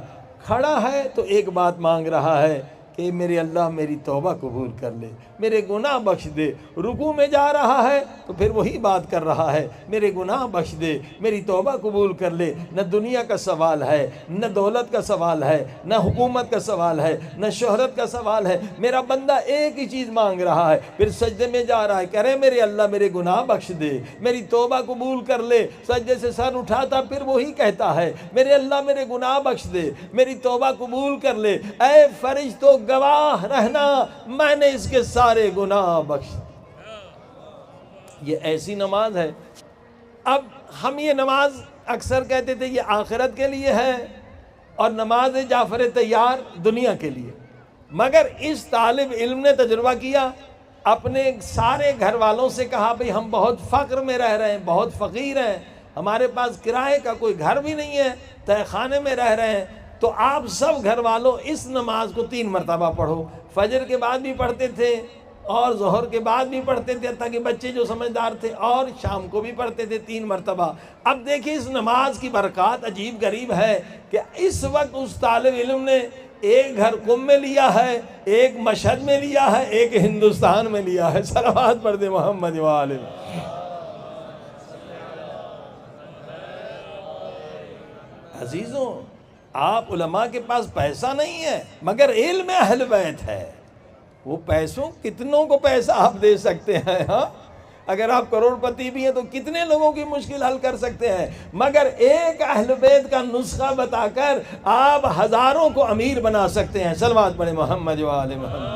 کھڑا ہے تو ایک بات مانگ رہا ہے کہ میرے اللہ میری توبہ قبول کر لے، میرے گناہ بخش دے۔ رکوع میں جا رہا ہے تو پھر وہی بات کر رہا ہے، میرے گناہ بخش دے، میری توبہ قبول کر لے۔ نہ دنیا کا سوال ہے، نہ دولت کا سوال ہے، نہ حکومت کا سوال ہے، نہ شہرت کا سوال ہے، میرا بندہ ایک ہی چیز مانگ رہا ہے۔ پھر سجدے میں جا رہا ہے، کہہ رہے میرے اللہ میرے گناہ بخش دے، میری توبہ قبول کر لے۔ سجدے سے سر اٹھاتا پھر وہی کہتا ہے میرے اللہ میرے گناہ بخش دے، میری توبہ قبول کر لے۔ اے فرشتوں گواہ رہنا میں نے اس کے سارے گناہ بخش۔ یہ ایسی نماز ہے۔ اب ہم یہ نماز اکثر کہتے تھے یہ آخرت کے لیے ہے اور نماز جعفر طیار دنیا کے لیے، مگر اس طالب علم نے تجربہ کیا، اپنے سارے گھر والوں سے کہا بھئی ہم بہت فقر میں رہ رہے ہیں، بہت فقیر ہیں، ہمارے پاس کرائے کا کوئی گھر بھی نہیں ہے، تہہ خانے میں رہ رہے ہیں، تو آپ سب گھر والوں اس نماز کو 3 مرتبہ پڑھو۔ فجر کے بعد بھی پڑھتے تھے اور ظہر کے بعد بھی پڑھتے تھے، تاکہ بچے جو سمجھدار تھے، اور شام کو بھی پڑھتے تھے 3 مرتبہ۔ اب دیکھیں اس نماز کی برکات عجیب غریب ہے کہ اس وقت اس طالب علم نے ایک گھر قم میں لیا ہے، ایک مشہد میں لیا ہے، ایک ہندوستان میں لیا ہے۔ صلوات پڑھ دے محمد وآلہ۔ عزیزوں آپ علماء کے پاس پیسہ نہیں ہے مگر علم اہل بیت ہے، وہ پیسوں کتنوں کو پیسہ آپ دے سکتے ہیں، ہاں اگر آپ کروڑ پتی بھی ہیں تو کتنے لوگوں کی مشکل حل کر سکتے ہیں، مگر ایک اہل بیت کا نسخہ بتا کر آپ ہزاروں کو امیر بنا سکتے ہیں۔ صلوات پڑھیں محمد و آل محمد۔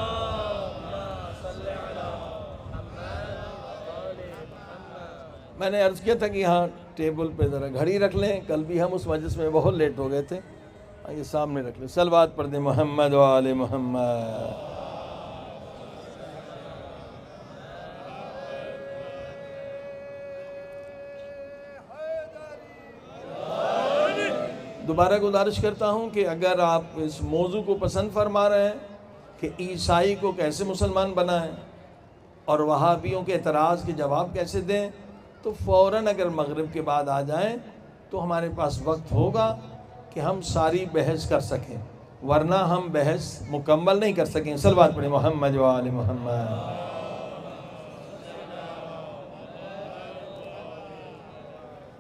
میں نے عرض کیا تھا کہ یہاں ٹیبل پہ ذرا گھڑی رکھ لیں، کل بھی ہم اس مجلس میں بہت لیٹ ہو گئے تھے، یہ سامنے رکھ لیں۔ صلوات پڑھ دیں محمد و آل محمد۔ دوبارہ گزارش کرتا ہوں کہ اگر آپ اس موضوع کو پسند فرما رہے ہیں کہ عیسائی کو کیسے مسلمان بنائیں اور وہابیوں کے اعتراض کے جواب کیسے دیں، تو فوراً اگر مغرب کے بعد آ جائیں تو ہمارے پاس وقت ہوگا کہ ہم ساری بحث کر سکیں، ورنہ ہم بحث مکمل نہیں کر سکیں۔ صلوات پڑھیں محمد و آل محمد۔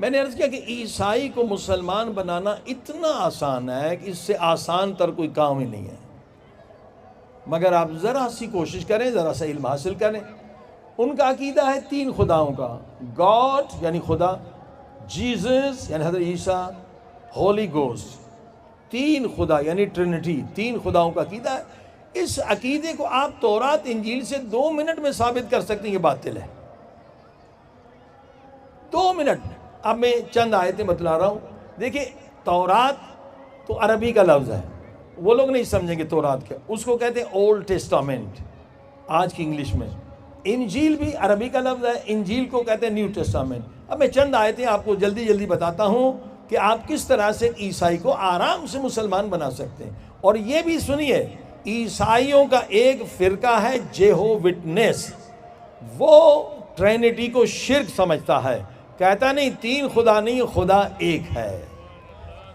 میں نے عرض کیا کہ عیسائی کو مسلمان بنانا اتنا آسان ہے کہ اس سے آسان تر کوئی کام ہی نہیں ہے، مگر آپ ذرا سی کوشش کریں، ذرا سا علم حاصل کریں۔ ان کا عقیدہ ہے 3 خداؤں کا، گاڈ یعنی خدا، جیزس یعنی حضرت عیسیٰ، ہولی گوسٹ، 3 خدا یعنی ٹرینٹی، 3 خداؤں کا عقیدہ ہے۔ اس عقیدے کو آپ تورات انجیل سے 2 منٹ میں ثابت کر سکتے ہیں یہ باطل ہے، 2 منٹ۔ اب میں چند آیتیں بتلا رہا ہوں۔ دیکھیں تورات تو عربی کا لفظ ہے، وہ لوگ نہیں سمجھیں گے تورات کیا، اس کو کہتے ہیں اولڈ ٹیسٹامنٹ آج کی انگلش میں۔ انجیل بھی عربی کا لفظ ہے، انجیل کو کہتے ہیں نیو ٹیسٹامنٹ۔ اب میں چند آیتیں آپ کو جلدی جلدی بتاتا ہوں کہ آپ کس طرح سے عیسائی کو آرام سے مسلمان بنا سکتے ہیں۔ اور یہ بھی سنیے، عیسائیوں کا ایک فرقہ ہے جیہو وٹنس، وہ ٹرینٹی کو شرک سمجھتا ہے، کہتا نہیں 3 خدا نہیں، خدا ایک ہے۔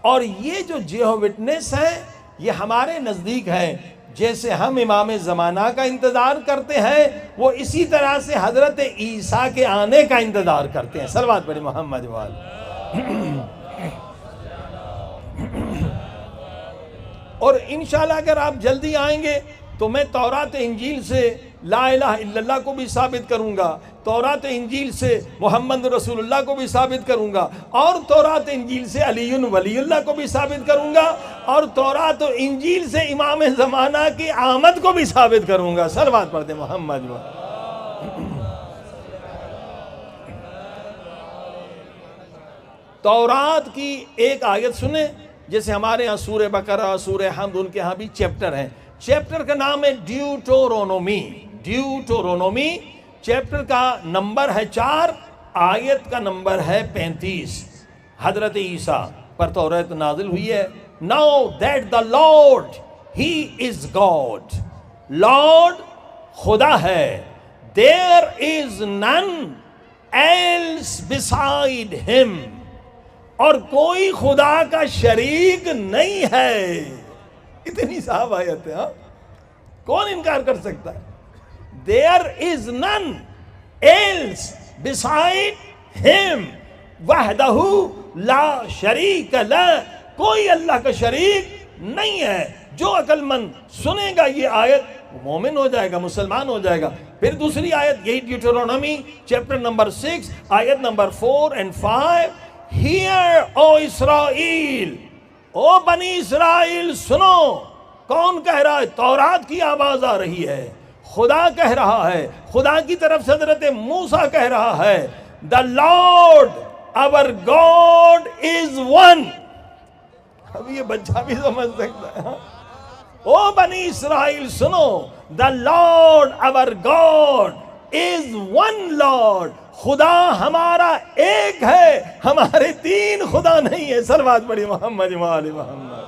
اور یہ جو جیہو وٹنس ہیں یہ ہمارے نزدیک ہیں، جیسے ہم امام زمانہ کا انتظار کرتے ہیں وہ اسی طرح سے حضرت عیسیٰ کے آنے کا انتظار کرتے ہیں۔ صلوات پڑھیں محمد و آل۔ اور انشاءاللہ اگر آپ جلدی آئیں گے تو میں تورات انجیل سے لا الہ الا اللہ کو بھی ثابت کروں گا، تورات انجیل سے محمد رسول اللہ کو بھی ثابت کروں گا، اور تورات انجیل سے علی ولی اللہ کو بھی ثابت کروں گا، اور تورات و انجیل سے امام زمانہ کی آمد کو بھی ثابت کروں گا۔ صلوات پڑھ دیں محمد۔ تورات کی ایک آیت سنیں، جیسے ہمارے ہاں سورہ بقرہ، سورہ حمد، ان کے ہاں بھی چیپٹر ہیں۔ چیپٹر کا نام ہے ڈیوٹورونومی۔ ڈیوٹورونومی چیپٹر کا نمبر ہے 4، آیت کا نمبر ہے 35۔ حضرت عیسیٰ پر تورات نازل ہوئی ہے۔ Now that the Lord he is God، Lord خدا ہے، there is none else beside him، اور کوئی خدا کا شریک نہیں ہے۔ اتنی صاحب آیت ہے، ہاں کون انکار کر سکتا ہے؟ There is none else beside him وحدہ لا شریک لہ، کوئی اللہ کا شریک نہیں ہے۔ جو عقل مند سنے گا یہ آیت وہ مومن ہو جائے گا، مسلمان ہو جائے گا۔ پھر دوسری آیت یہی ڈیوٹرونومی چیپٹر نمبر 6 آیت نمبر 4 and 5، Hear O اسرائیل، او بنی اسرائیل سنو۔ کون کہہ رہا ہے؟ تورات کی آواز آ رہی ہے، خدا کہہ رہا ہے، خدا کی طرف سے حضرت موسیٰ کہہ رہا ہے، The Lord our God is one۔ اب یہ بچہ بھی سمجھ سکتا ہے۔ او بنی اسرائیل سنو، The Lord our God is one Lord، خدا ہمارا ایک ہے، ہمارے 3 خدا نہیں ہے۔ صلوات پڑھی محمد و آل محمد۔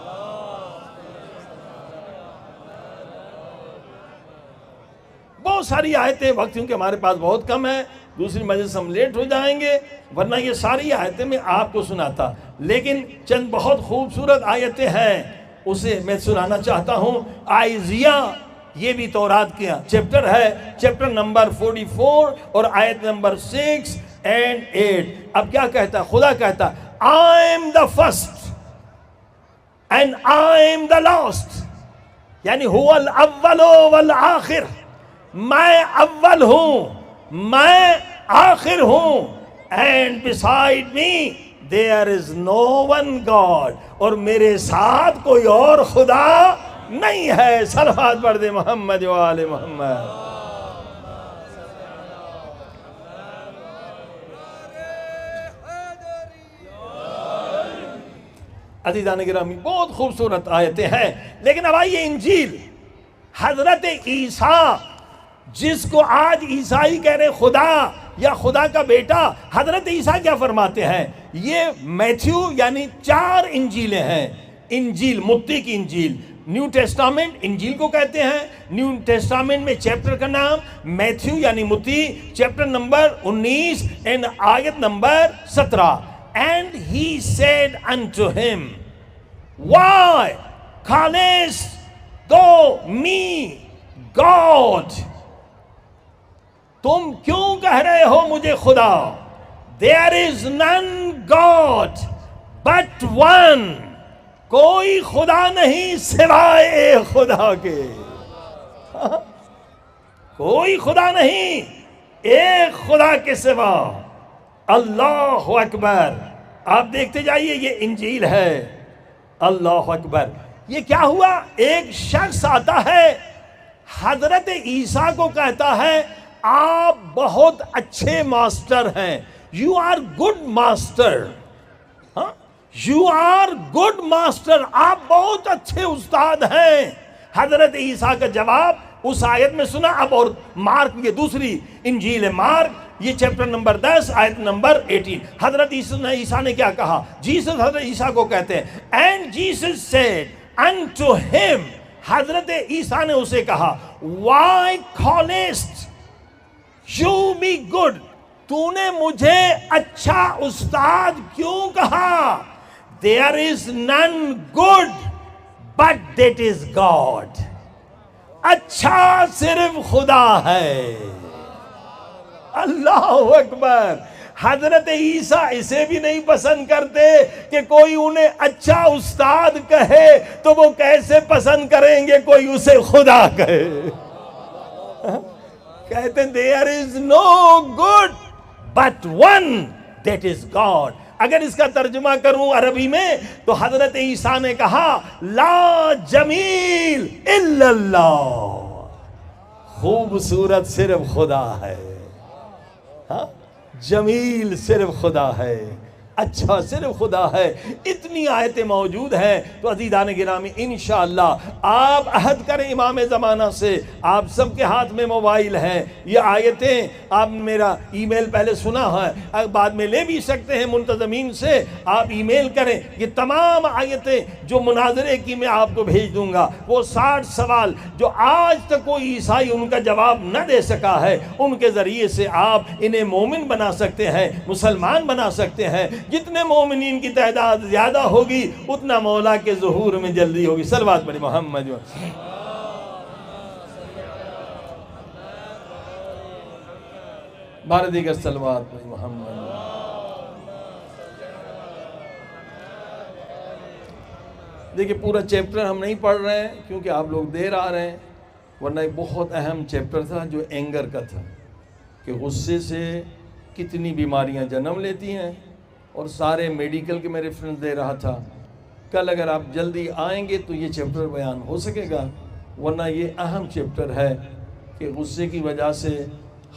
بہت ساری آیتیں، وقت کیونکہ ہمارے پاس بہت کم ہے، دوسری مجلس ہم لیٹ ہو جائیں گے، ورنہ یہ ساری آیتیں میں آپ کو سناتا، لیکن چند بہت خوبصورت آیتیں ہیں اسے میں سنانا چاہتا ہوں۔ آئزیہ، یہ بھی تورات کا چیپٹر ہے، چیپٹر نمبر 44 اور آیت نمبر 6 and 8۔ اب کیا کہتا ہے؟ خدا کہتا ہے I am the first and I am the last، یعنی هو الاول والآخر، میں اول ہوں، میں آخر ہوں، and beside me there is no one God، اور میرے ساتھ کوئی اور خدا نہیں ہے۔ صلوات پڑھ دے محمد و آل محمد۔ عزیزان گرامی، بہت خوبصورت آیتیں ہیں، لیکن اب آئیے انجیل۔ حضرت عیسیٰ، جس کو آج عیسائی کہہ رہے خدا یا خدا کا بیٹا، حضرت عیسیٰ کیا فرماتے ہیں؟ یہ میتھیو یعنی 4 انجیلیں ہیں۔ انجیل متی کی انجیل، نیو ٹیسٹامنٹ انجیل کو کہتے ہیں۔ نیو ٹیسٹامنٹ میں چیپٹر کا نام میتھیو یعنی متی، چیپٹر نمبر 19 and آیت number 17۔ And he said unto him, Why callest thou me God؟ تم کیوں کہہ رہے ہو مجھے خدا؟ There is none God but one، کوئی خدا نہیں سوائے ایک خدا کے۔ کوئی خدا نہیں ایک خدا کے سوا۔ اللہ اکبر۔ آپ دیکھتے جائیے، یہ انجیل ہے۔ اللہ اکبر۔ یہ کیا ہوا؟ ایک شخص آتا ہے، حضرت عیسیٰ کو کہتا ہے آپ بہت اچھے ماسٹر ہیں، you are good master, you are good master, آپ بہت اچھے استاد ہیں۔ حضرت عیسیٰ کا جواب اس آیت میں سنا۔ اب اور مارک، یہ دوسری انجیل ہے مارک، یہ چیپٹر نمبر 10 آیت نمبر 18۔ حضرت عیسیٰ نے کیا کہا؟ جیسس حضرت عیسیٰ کو کہتے ہیں And Jesus said unto him، حضرت عیسیٰ نے اسے کہا Why callest you me good؟ تو نے مجھے اچھا استاد کیوں کہا؟ There is none good but that is God۔ اچھا صرف خدا ہے۔ اللہ اکبر۔ حضرت عیسیٰ اسے بھی نہیں پسند کرتے کہ کوئی انہیں اچھا استاد کہے، تو وہ کیسے پسند کریں گے کوئی اسے خدا کہے؟ کہتے ہیں there is no good but one, that is God. اگر اس کا ترجمہ کروں عربی میں تو حضرت عیسیٰ نے کہا لا جمیل الا اللہ، خوبصورت صرف خدا ہے، ہاں جمیل صرف خدا ہے، اچھا صرف خدا ہے۔ اتنی آیتیں موجود ہیں۔ تو عزیزان گرامی انشاءاللہ آپ عہد کریں امام زمانہ سے، آپ سب کے ہاتھ میں موبائل ہیں، یہ آیتیں آپ میرا ای میل پہلے سنا ہے، بعد میں لے بھی سکتے ہیں منتظمین سے، آپ ای میل کریں، یہ تمام آیتیں جو مناظرے کی میں آپ کو بھیج دوں گا، وہ 60 سوال جو آج تک کوئی عیسائی ان کا جواب نہ دے سکا ہے، ان کے ذریعے سے آپ انہیں مومن بنا سکتے ہیں، مسلمان بنا سکتے ہیں۔ جتنے مومنین کی تعداد زیادہ ہوگی اتنا مولا کے ظہور میں جلدی ہوگی۔ صلوات پڑھیں محمد۔ بارہ دیگر صلوات پڑھیں محمد۔ دیکھیں پورا چیپٹر ہم نہیں پڑھ رہے ہیں کیونکہ آپ لوگ دیر آ رہے ہیں، ورنہ ایک بہت اہم چیپٹر تھا جو اینگر کا تھا کہ غصے سے کتنی بیماریاں جنم لیتی ہیں، اور سارے میڈیکل کے میں ریفرنس دے رہا تھا۔ کل اگر آپ جلدی آئیں گے تو یہ چیپٹر بیان ہو سکے گا، ورنہ یہ اہم چیپٹر ہے کہ غصے کی وجہ سے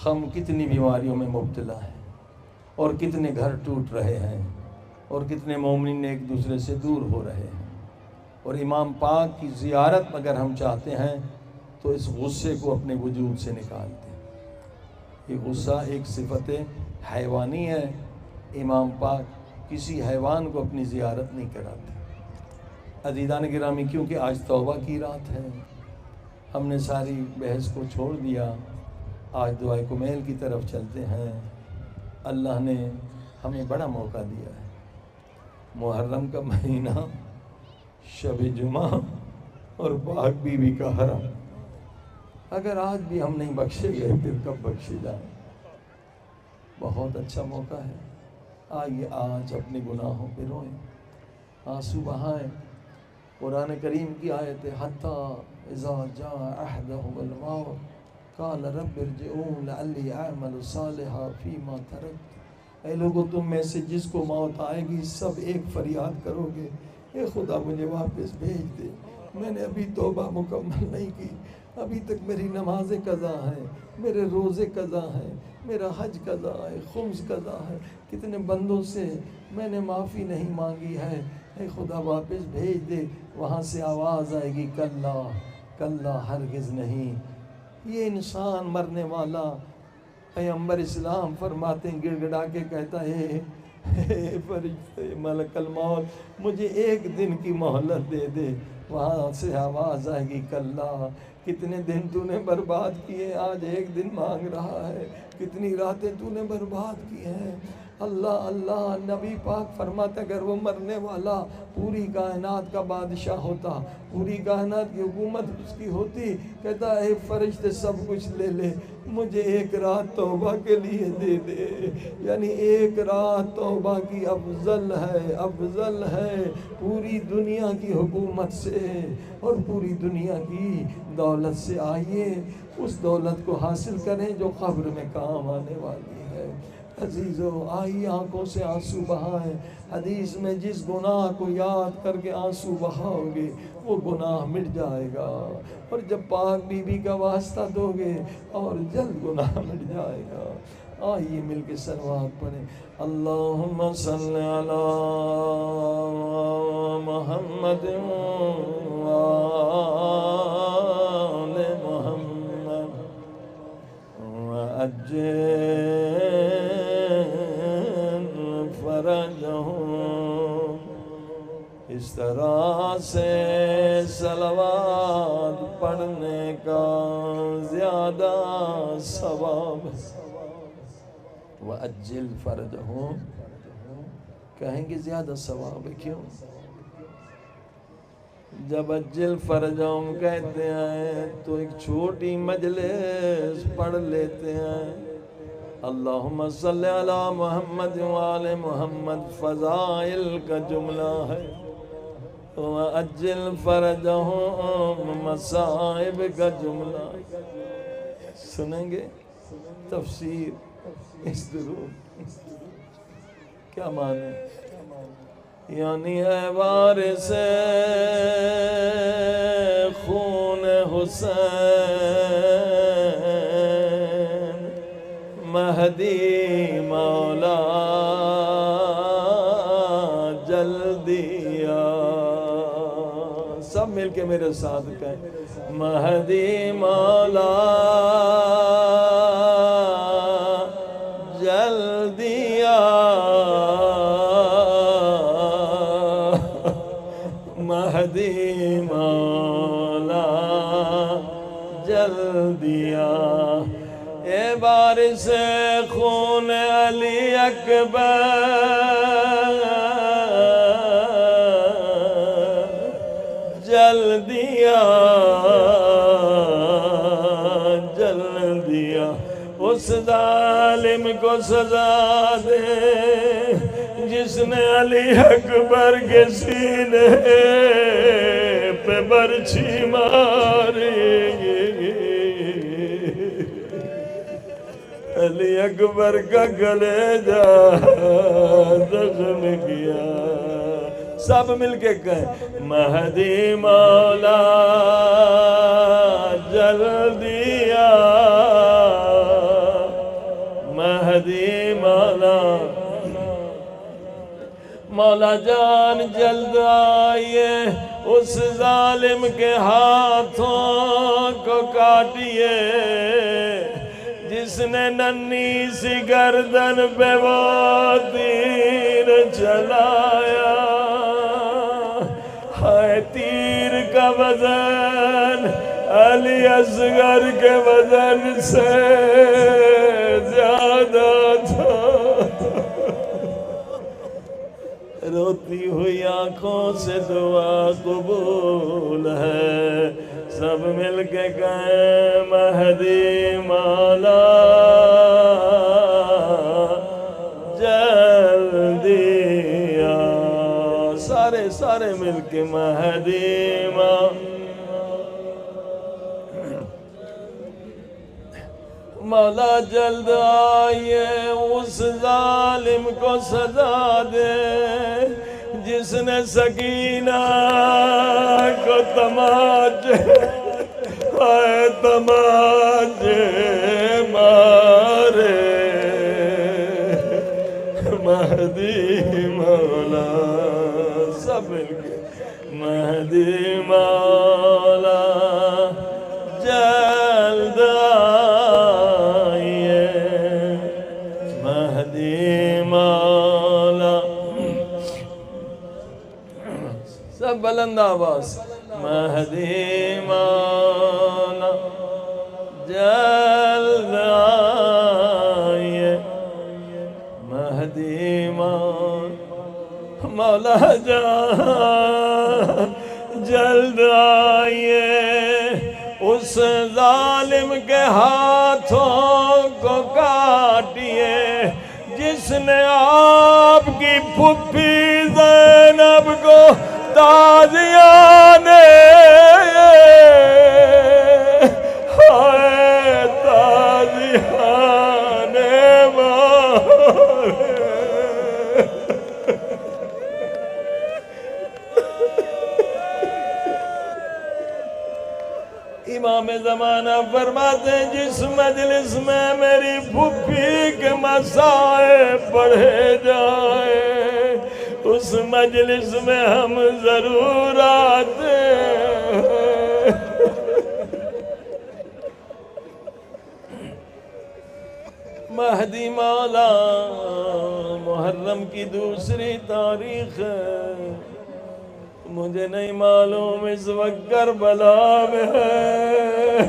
ہم کتنی بیماریوں میں مبتلا ہیں، اور کتنے گھر ٹوٹ رہے ہیں، اور کتنے مومنین ایک دوسرے سے دور ہو رہے ہیں۔ اور امام پاک کی زیارت اگر ہم چاہتے ہیں تو اس غصے کو اپنے وجود سے نکالتے ہیں۔ یہ غصہ ایک صفت حیوانی ہے، امام پاک کسی حیوان کو اپنی زیارت نہیں کراتے۔ عزیزان گرامی کیونکہ آج توبہ کی رات ہے، ہم نے ساری بحث کو چھوڑ دیا، آج دعائے کمیل کی طرف چلتے ہیں۔ اللہ نے ہمیں بڑا موقع دیا ہے، محرم کا مہینہ، شب جمعہ اور پاک بی بی کا حرم۔ اگر آج بھی ہم نہیں بخشے گئے پھر کب بخشے جائیں؟ بہت اچھا موقع ہے، آئیے آج اپنے گناہوں پہ روئیں، آنسو بہائیں۔ قرآن کریم کی آیت حتیٰ اذا جاء احدهم الموت قال رب ارجعون لعلی اعمل صالحا فیما ترکت۔ اے لوگو تم میں سے جس کو موت آئے گی سب ایک فریاد کرو گے، اے خدا مجھے واپس بھیج دے، میں نے ابھی توبہ مکمل نہیں کی، ابھی تک میری نمازیں قضا ہیں، میرے روزے قضا ہیں، میرا حج قضا ہے، خمس قضا ہے، کتنے بندوں سے میں نے معافی نہیں مانگی ہے، اے خدا واپس بھیج دے۔ وہاں سے آواز آئے گی کلا کلا ہرگز نہیں۔ یہ انسان مرنے والا، پیغمبر اسلام فرماتے ہیں، گڑ گڑا کے کہتا ہے اے فرشتے ملک الموت مجھے ایک دن کی مہلت دے دے۔ وہاں سے آواز آئے گی کلا، کتنے دن تو نے برباد کیے، آج ایک دن مانگ رہا ہے، کتنی راتیں تو نے برباد کی ہیں۔ اللہ اللہ، نبی پاک فرماتا اگر وہ مرنے والا پوری کائنات کا بادشاہ ہوتا، پوری کائنات کی حکومت اس کی ہوتی، کہتا اے فرشتے سب کچھ لے لے، مجھے ایک رات توبہ کے لیے دے دے۔ یعنی ایک رات توبہ کی افضل ہے پوری دنیا کی حکومت سے اور پوری دنیا کی دولت سے۔ آئیے اس دولت کو حاصل کریں جو قبر میں کام آنے والی ہے۔ عزیزو آئیے آنکھوں سے آنسو بہائیں۔ حدیث میں جس گناہ کو یاد کر کے آنسو بہاؤ گے وہ گناہ مٹ جائے گا، اور جب پاک بی بی کا واسطہ دو گے اور جلد گناہ مٹ جائے گا۔ آئیے مل کے صلوات پڑھیں۔ اللہم صلی علی محمد وآل محمد وعجل فرجہم۔ اس طرح سے صلوات پڑھنے کا زیادہ ثواب۔ وَأَجِّلْ فَرَجَهُمْ کہیں گے زیادہ ثواب ہے، کیوں؟ جب اجل فرجہم کہتے ہیں تو ایک چھوٹی مجلس پڑھ لیتے ہیں اللہم صلی علی محمد وآل محمد، فضائل کا جملہ ہے، وَأَجِّلْ فَرَجَهُمْ مصائب کا جملہ۔ سنیں گے تفسیر اس درود کیا معنی؟ یعنی اے وارث خون حسین مہدی مولا جلدی آ، سب مل کے میرے ساتھ کہیں مہدی مولا جلدی آ، مہدی مولا جلدی آ، اے وارث خون علی اکبر جلدی آ، جلدی آ، اس ظالم کو سزا دے جس نے علی اکبر کے سینے پہ برچھی ماری، علی اکبر کا کلیجہ زخم کیا، سب مل کے کہیں مہدی مولا جلدی آ، مہدی مولا، مولا جان جلد آئیے، اس ظالم کے ہاتھوں کو کاٹیے جس نے ننھی سی گردن پہ وہ تیر چلایا، ہائے تیر کا وزن علی اصغر کے وزن سے زیادہ تھا، روتی ہوئی آنکھوں سے دعا قبول ہے، سب مل کے کہیں مہدی مولا جلدی آ، سارے مل کے مہدی مولا جلد آئیے، اس ظالم کو سزا دے جس نے سکینہ کو تماچے تماچے مارے، مہدی مولا سب مل کے مہدی مولا جلد آئیے، مہدی مولا، سب بلند آواز مہدی مولا جلد آئیے، مہدی مولا جان جلد آئیے، اس ظالم کے ہاتھوں کو کاٹیے جس نے آپ کی پھپھی زینب کو تازیانے ہائے تازیانے مارے، امام زمانہ فرماتے ہیں جس مجلس میں میری پھپھی کے مسائب پڑھے جائے اس مجلس میں ہم ضرور آتے ہیں، مہدی مولا محرم کی دوسری تاریخ ہے، مجھے نہیں معلوم اس وقت کربلا میں ہے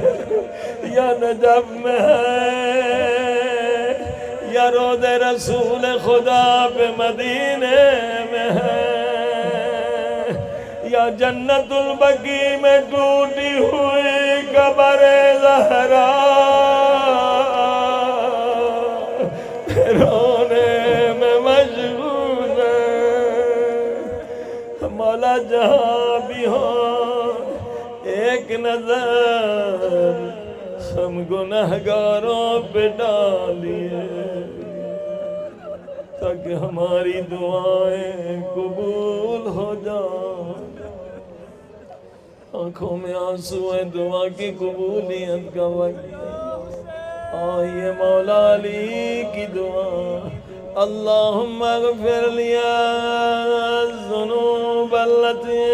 یا نجف میں ہے یا رود رسول خدا پہ مدینے میں ہے یا جنت البقیع میں ٹوٹی ہوئی قبر زہرا رونے میں مشغول ہے، مولا جہاں بھی ہو ایک نظر ہم گنہگاروں پہ ڈالیے تاکہ ہماری دعائیں قبول ہو جائیں. آنکھوں میں آنسو ہے، دعا کی قبولیت کا وقت. آئیے مولا علی کی دعا. اللہم اغفر لی الذنوب التي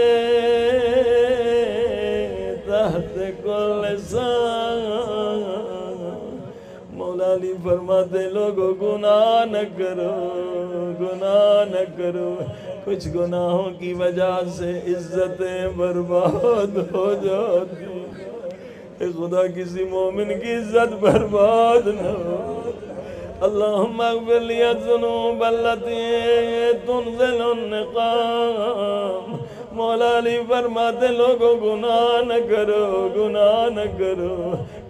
تحت كل سان. مولا علی فرماتے لوگوں گناہ نہ کرو، گناہ نہ کرو. کچھ گناہوں کی وجہ سے عزتیں برباد ہو جاتی. اے خدا کسی مومن کی عزت برباد نہ ہو. اللہم اغفر لی الذنوب التي تنزل النقام. مولا علی فرماتے لوگوں گناہ نہ کرو، گناہ نہ کرو.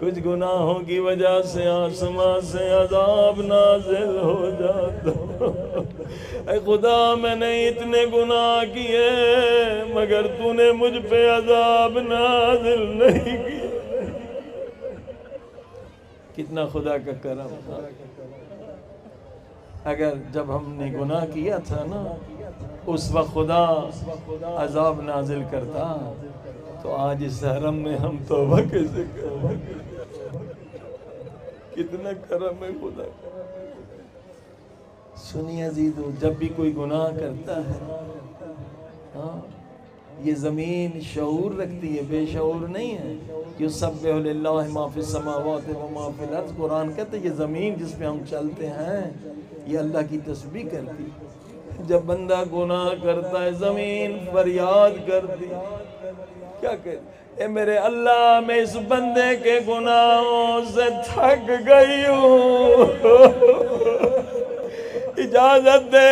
کچھ گناہوں کی وجہ سے آسمان سے عذاب نازل ہو جاتا. اے خدا میں نے اتنے گناہ کیے مگر تو نے مجھ پہ عذاب نازل نہیں کیا. کتنا خدا کا کرم تھا. اگر جب ہم نے گناہ کیا تھا نا اس وقت خدا عذاب نازل کرتا تو آج اس حرم میں ہم توبہ کیسے کریں؟ کتنا کرم ہے خدا کا. سنیے عزیزو، جب بھی کوئی گناہ کرتا ہے یہ زمین شعور رکھتی ہے، بے شعور نہیں ہے. یسبح للہ ما فی السماوات و ما فی الارض. قرآن کہتے ہیں یہ زمین جس پہ ہم چلتے ہیں یہ اللہ کی تسبیح کرتی. جب بندہ گناہ کرتا ہے زمین فریاد کرتی. کیا کہتے؟ اے میرے اللہ میں اس بندے کے گناہوں سے تھک گئی ہوں، اجازت دے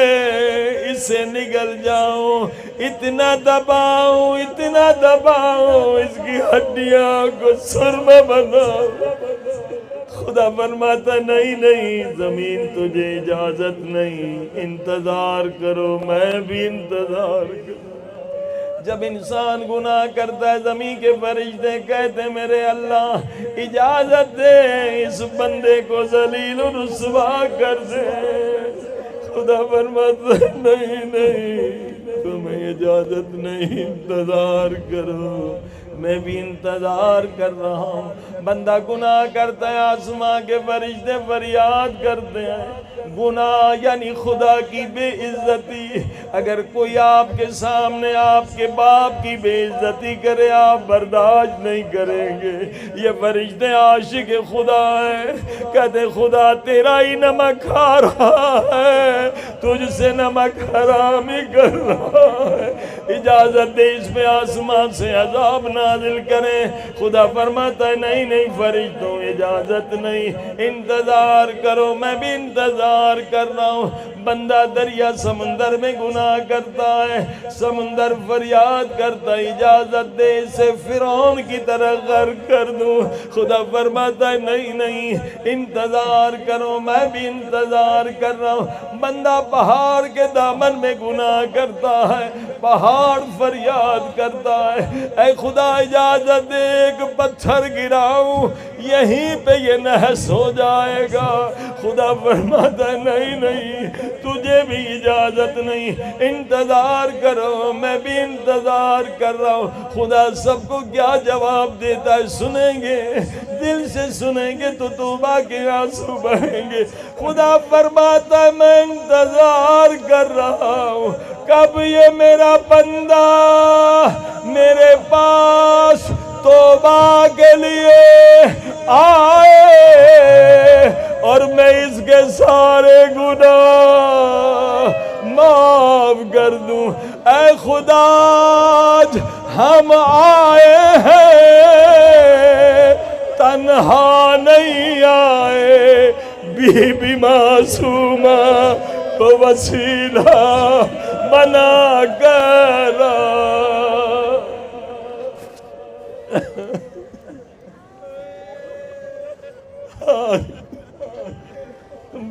اس سے نکل جاؤں. اتنا دباؤں، اتنا دباؤں اس کی ہڈیاں کو سرمہ بناؤں. خدا فرماتا نہیں نہیں زمین تجھے اجازت نہیں، انتظار کرو، میں بھی انتظار کروں. جب انسان گناہ کرتا ہے زمین کے فرشتے کہتے ہیں میرے اللہ اجازت دے اس بندے کو ذلیل و رسوا کر دے. خدا فرماتا نہیں نہیں تمہیں اجازت نہیں، انتظار کرو، میں بھی انتظار کر رہا ہوں. بندہ گناہ کرتا ہے آسمان کے فرشتے فریاد کرتے ہیں. گناہ یعنی خدا کی بے عزتی. اگر کوئی آپ کے سامنے آپ کے باپ کی بے عزتی کرے آپ برداشت نہیں کریں گے. یہ فرشتے عاشق خدا ہیں، کہتے خدا تیرا ہی نمک کھا رہا ہے، تجھ سے نمک حرام ہی کر رہا ہے. اجازت دے اس پہ آسمان سے عذاب نازل کریں. خدا فرماتا ہے نہیں نہیں فرشتوں اجازت نہیں، انتظار کرو، میں بھی انتظار کر رہا ہوں. بندہ دریا سمندر میں گناہ کرتا ہے، سمندر فریاد کرتا ہے اجازت دے اسے فرعون کی طرح غرق کر دوں. خدا فرماتا ہے نہیں نہیں انتظار کرو، میں بھی انتظار کر رہا ہوں. بندہ پہاڑ کے دامن میں گناہ کرتا ہے، پہاڑ فریاد کرتا ہے اے خدا اجازت دے ایک پتھر گراؤں یہیں پہ یہ نحس ہو جائے گا. خدا فرماتا ہے نہیں نہیں تجھے بھی اجازت نہیں، انتظار کرو، میں بھی انتظار کر رہا ہوں. خدا سب کو کیا جواب دیتا ہے سنیں گے، دل سے سنیں گے تو توبہ کے آنسو بہیں گے. خدا فرماتا ہے میں انتظار کر رہا ہوں کب یہ میرا بندہ میرے پاس توبہ کے لیے آئے اور میں اس کے سارے گناہ معاف کر دوں. اے خدا ہم آئے ہیں تنہا نہیں آئے، بی بی معصومہ کو وسیلہ بنا کر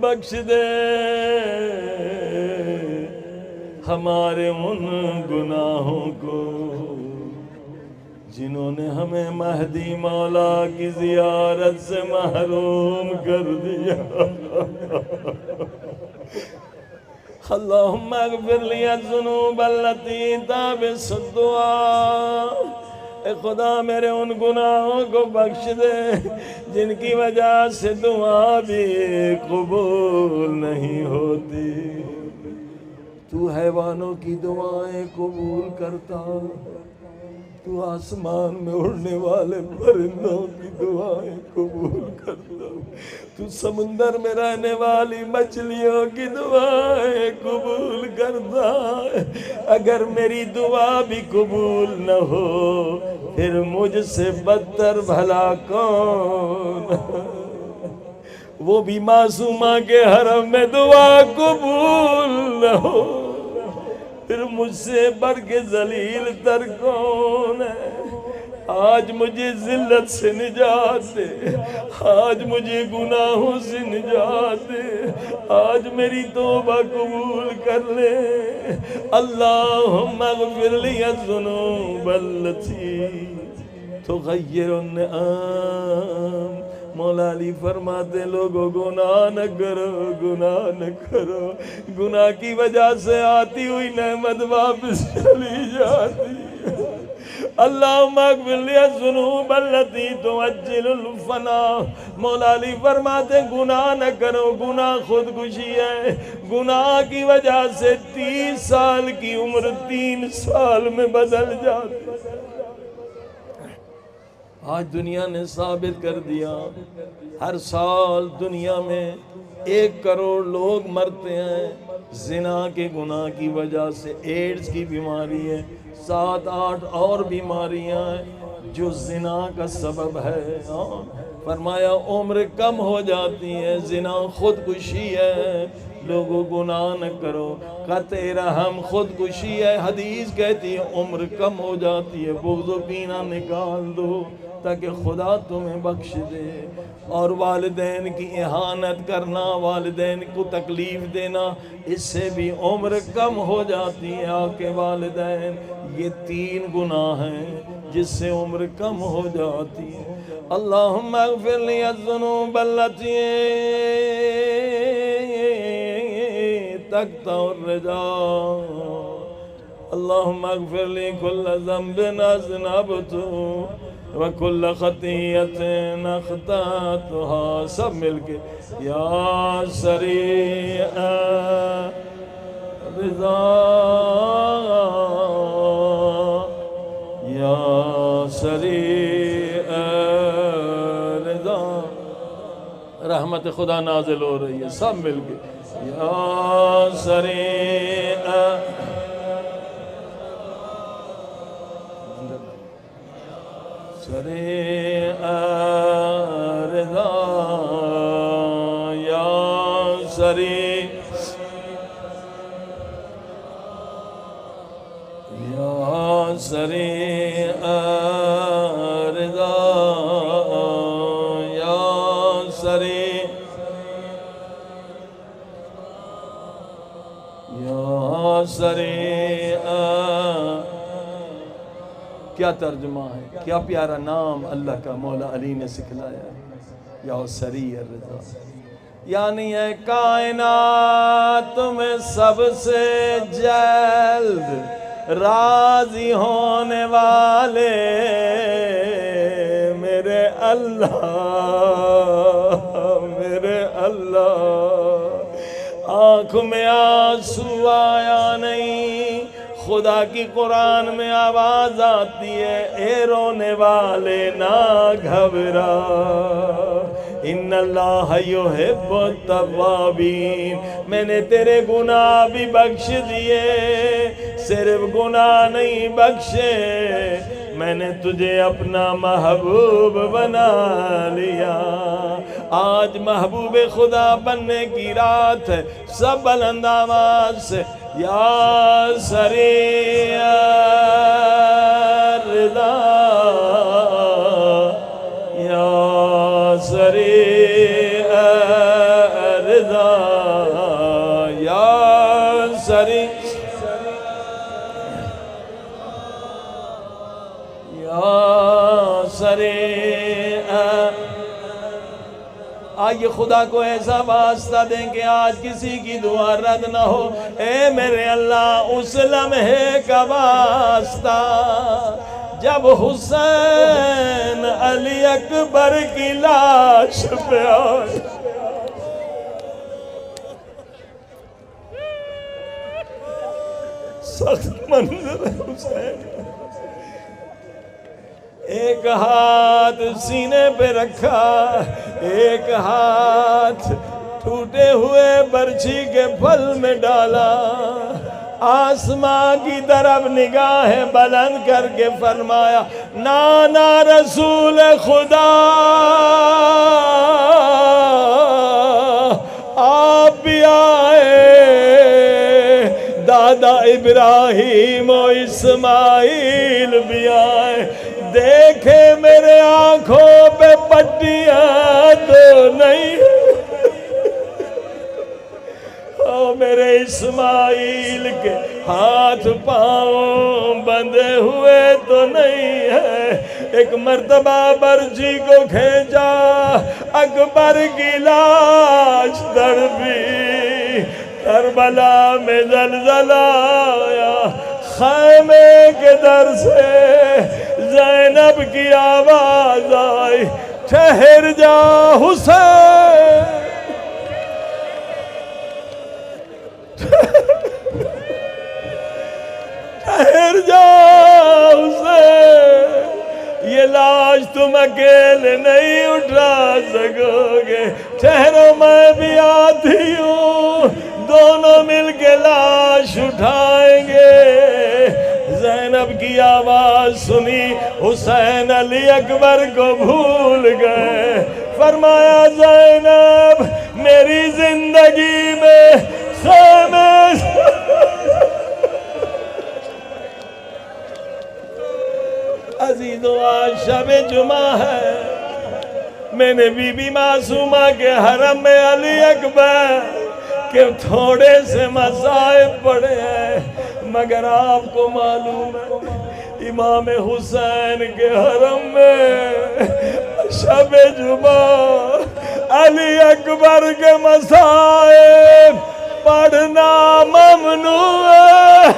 بخش دے ہمارے ان گناہوں کو جنہوں نے ہمیں مہدی مولا کی زیارت سے محروم کر دیا. اللہم اغفر لی الذنوب التي تابس الدعاء. اے خدا میرے ان گناہوں کو بخش دے جن کی وجہ سے دعا بھی قبول نہیں ہوتی. تو حیوانوں کی دعائیں قبول کرتا، تو آسمان میں اڑنے والے پرندوں کی دعائیں قبول کرتا، تو سمندر میں رہنے والی مچھلیوں کی دعائیں قبول کرتا. اگر میری دعا بھی قبول نہ ہو پھر مجھ سے بدتر بھلا کون؟ وہ بھی معصومہ کے حرم میں دعا قبول نہ ہو پھر مجھ سے بڑھ کے ذلیل تر کون ہے؟ آج مجھے ذلت سے نجات دے، آج مجھے گناہوں سے نجات دے، آج میری توبہ قبول کر لے. اللہم اغفر لی الذنوب التي تغیر النعام. مولا علی فرماتے لوگوں گناہ نہ کرو، گناہ نہ کرو، گناہ کی وجہ سے آتی ہوئی نعمت واپس چلی جاتی. اللہم اغفر لی الذنوب التي تعجل الفنا. مولا علی فرماتے گناہ نہ کرو، گناہ خودکشی ہے. گناہ کی وجہ سے 30 سال کی عمر 3 سال میں بدل جاتی. آج دنیا نے ثابت کر دیا ہر سال دنیا میں 1 کروڑ لوگ مرتے ہیں زنا کے گناہ کی وجہ سے. ایڈز کی بیماری ہے، 7-8 اور بیماریاں ہیں جو زنا کا سبب ہے. فرمایا عمر کم ہو جاتی ہے، زنا خودکشی ہے. لوگوں گناہ نہ کرو، قطع رحم خودکشی ہے. حدیث کہتی ہے عمر کم ہو جاتی ہے، بغض و کینہ نکال دو تاکہ خدا تمہیں بخش دے. اور والدین کی اہانت کرنا، والدین کو تکلیف دینا، اس سے بھی عمر کم ہو جاتی ہے. آقا کے والدین، یہ 3 گناہ ہیں جس سے عمر کم ہو جاتی ہے. اللہم اغفر لی الذنوب التي تقطع الرجاء. اللہم اغفر لی کل ذنب اذنبته وَكُلَّ خَطِيَّةٍ أَخْطَأْتُهَا. سب مل کے یا سریع رضا، یا سریع رضا. رحمت خدا نازل ہو رہی ہے، سب مل کے یا سریع سریع رضا، یا سریع، یا سریع رضا، یا سریع، یا سریع. کیا ترجمہ ہے، کیا پیارا نام اللہ کا مولا علی نے سکھلایا. یا سریع الرضا یعنی ہے کائنات میں سب سے جلد راضی ہونے والے میرے اللہ، میرے اللہ. آنکھ میں آنسو آیا نہیں، خدا کی قرآن میں آواز آتی ہے اے رونے والے نہ گھبرا، ان اللہ یحب التوابین. میں نے تیرے گناہ بھی بخش دیے، صرف گناہ نہیں بخشے، میں نے تجھے اپنا محبوب بنا لیا. آج محبوب خدا بننے کی رات ہے. سب بلند آواز سے یا سریع رضا، یا سریع رضا، یا سریع، یا یہ خدا کو ایسا واسطہ دیں کہ آج کسی کی دعا رد نہ ہو. اے میرے اللہ اس لمحے کا واسطہ جب حسین علی اکبر کی لاش پہ آئے. سخت منظر ہے حسین. ایک ہاتھ سینے پہ رکھا, ایک ہاتھ ٹوٹے ہوئے برچھی کے پھل میں ڈالا, آسمان کی طرف نگاہیں بلند کر کے فرمایا نانا رسول خدا آپ بھی آئے, دادا ابراہیم و اسماعیل بھی آئے, دیکھے میرے آنکھوں پہ پٹیاں تو نہیں, میرے اسماعیل کے ہاتھ پاؤں بندھے ہوئے تو نہیں ہے. ایک مرتبہ برچھی کو کھینچا, اکبر کی لاش تڑپی, کربلا میں زلزلہ آیا, خیمے کے در سے زینب کی آواز آئی ٹھہر جا حسین, ٹھہر جا حسین, یہ لاش تم اکیلے نہیں اٹھا سکو گے, ٹھہرو میں بھی آتی ہوں, دونوں مل کے لاش اٹھائیں گے. زینب کی آواز سنی, حسین علی اکبر کو بھول گئے, فرمایا زینب میری زندگی میں خیمے عزیزوں آج شب جمعہ ہے, میں نے بی بی معصومہ کے حرم میں علی اکبر کے تھوڑے سے مصائب پڑے ہیں, مگر آپ کو معلوم ہے امام حسین کے حرم میں شب جمعہ علی اکبر کے مصائب پڑھنا ممنوع ہے.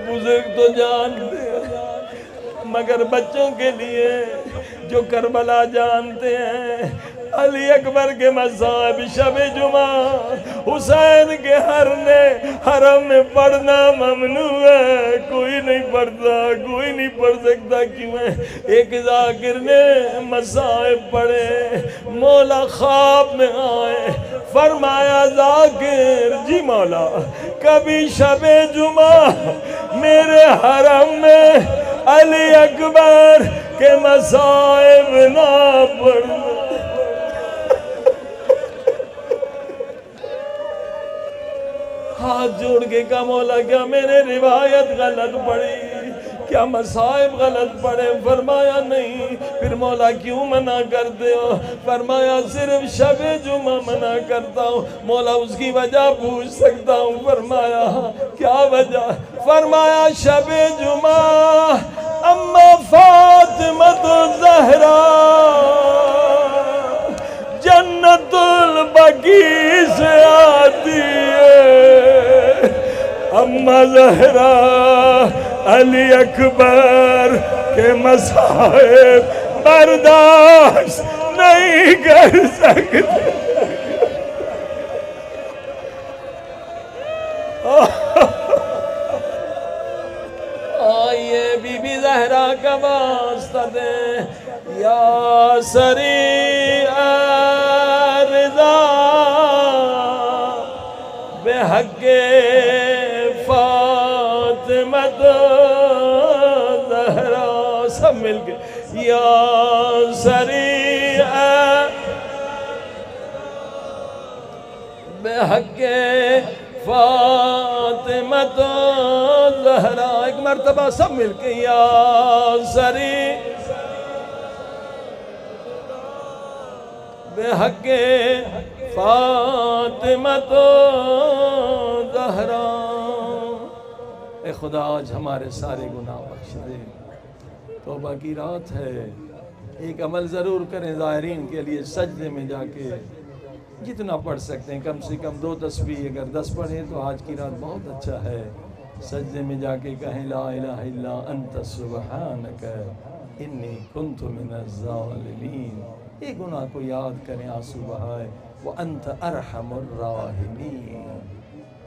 بزرگ تو جانتے ہیں, مگر بچوں کے لیے جو کربلا جانتے ہیں, علی اکبر کے مصائب شب جمعہ حسین کے حرم میں پڑھنا ممنوع ہے. کوئی نہیں پڑھتا, کوئی نہیں پڑھ سکتا. کیوں ہے؟ ایک ذاکر نے مصائب پڑھے, مولا خواب میں آئے, فرمایا ذاکر جی مولا کبھی شب جمعہ میرے حرم میں علی اکبر کے مصائب نہ پڑھنا. ہاتھ جوڑ کے کہا مولا کیا میں نے روایت غلط پڑھی, کیا مصائب غلط پڑھے؟ فرمایا نہیں. پھر مولا کیوں منع کرتے ہو؟ فرمایا صرف شب جمعہ منع کرتا ہوں. مولا اس کی وجہ پوچھ سکتا ہوں؟ فرمایا کیا وجہ؟ فرمایا شب جمعہ اما فاطمہ الزہرا جنت البقیع سے آتی ہے, اما زہرا علی اکبر کے مصائب برداشت نہیں کر سکتے. آئیے بی بی زہرا کا واسطہ دیں, یا سریع رضا بے حق فاطمہ زہرا, سب مل کے یا سریع بے حق فاطمہ زہرا. ایک مرتبہ سب مل کے یا سریع بے حق فاطمہ زہرا. خدا آج ہمارے سارے گناہ بخش دے۔ توبہ کی رات ہے، ایک عمل ضرور کریں زائرین کے لیے، سجدے میں جا کے جتنا پڑھ سکتے ہیں، کم سے کم 2 تسبیح اگر 10 پڑھیں تو آج کی رات بہت اچھا ہے۔ سجدے میں جا کے کہیں لا الہ الا انت سبحانک انی کنت من الظالمین، ایک گناہ کو یاد کریں، آنسو بہائے، وانت ارحم الراحمین،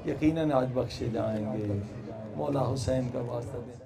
یقیناً آج بخشے جائیں گے۔ مولا حسین کا واسطہ دیں۔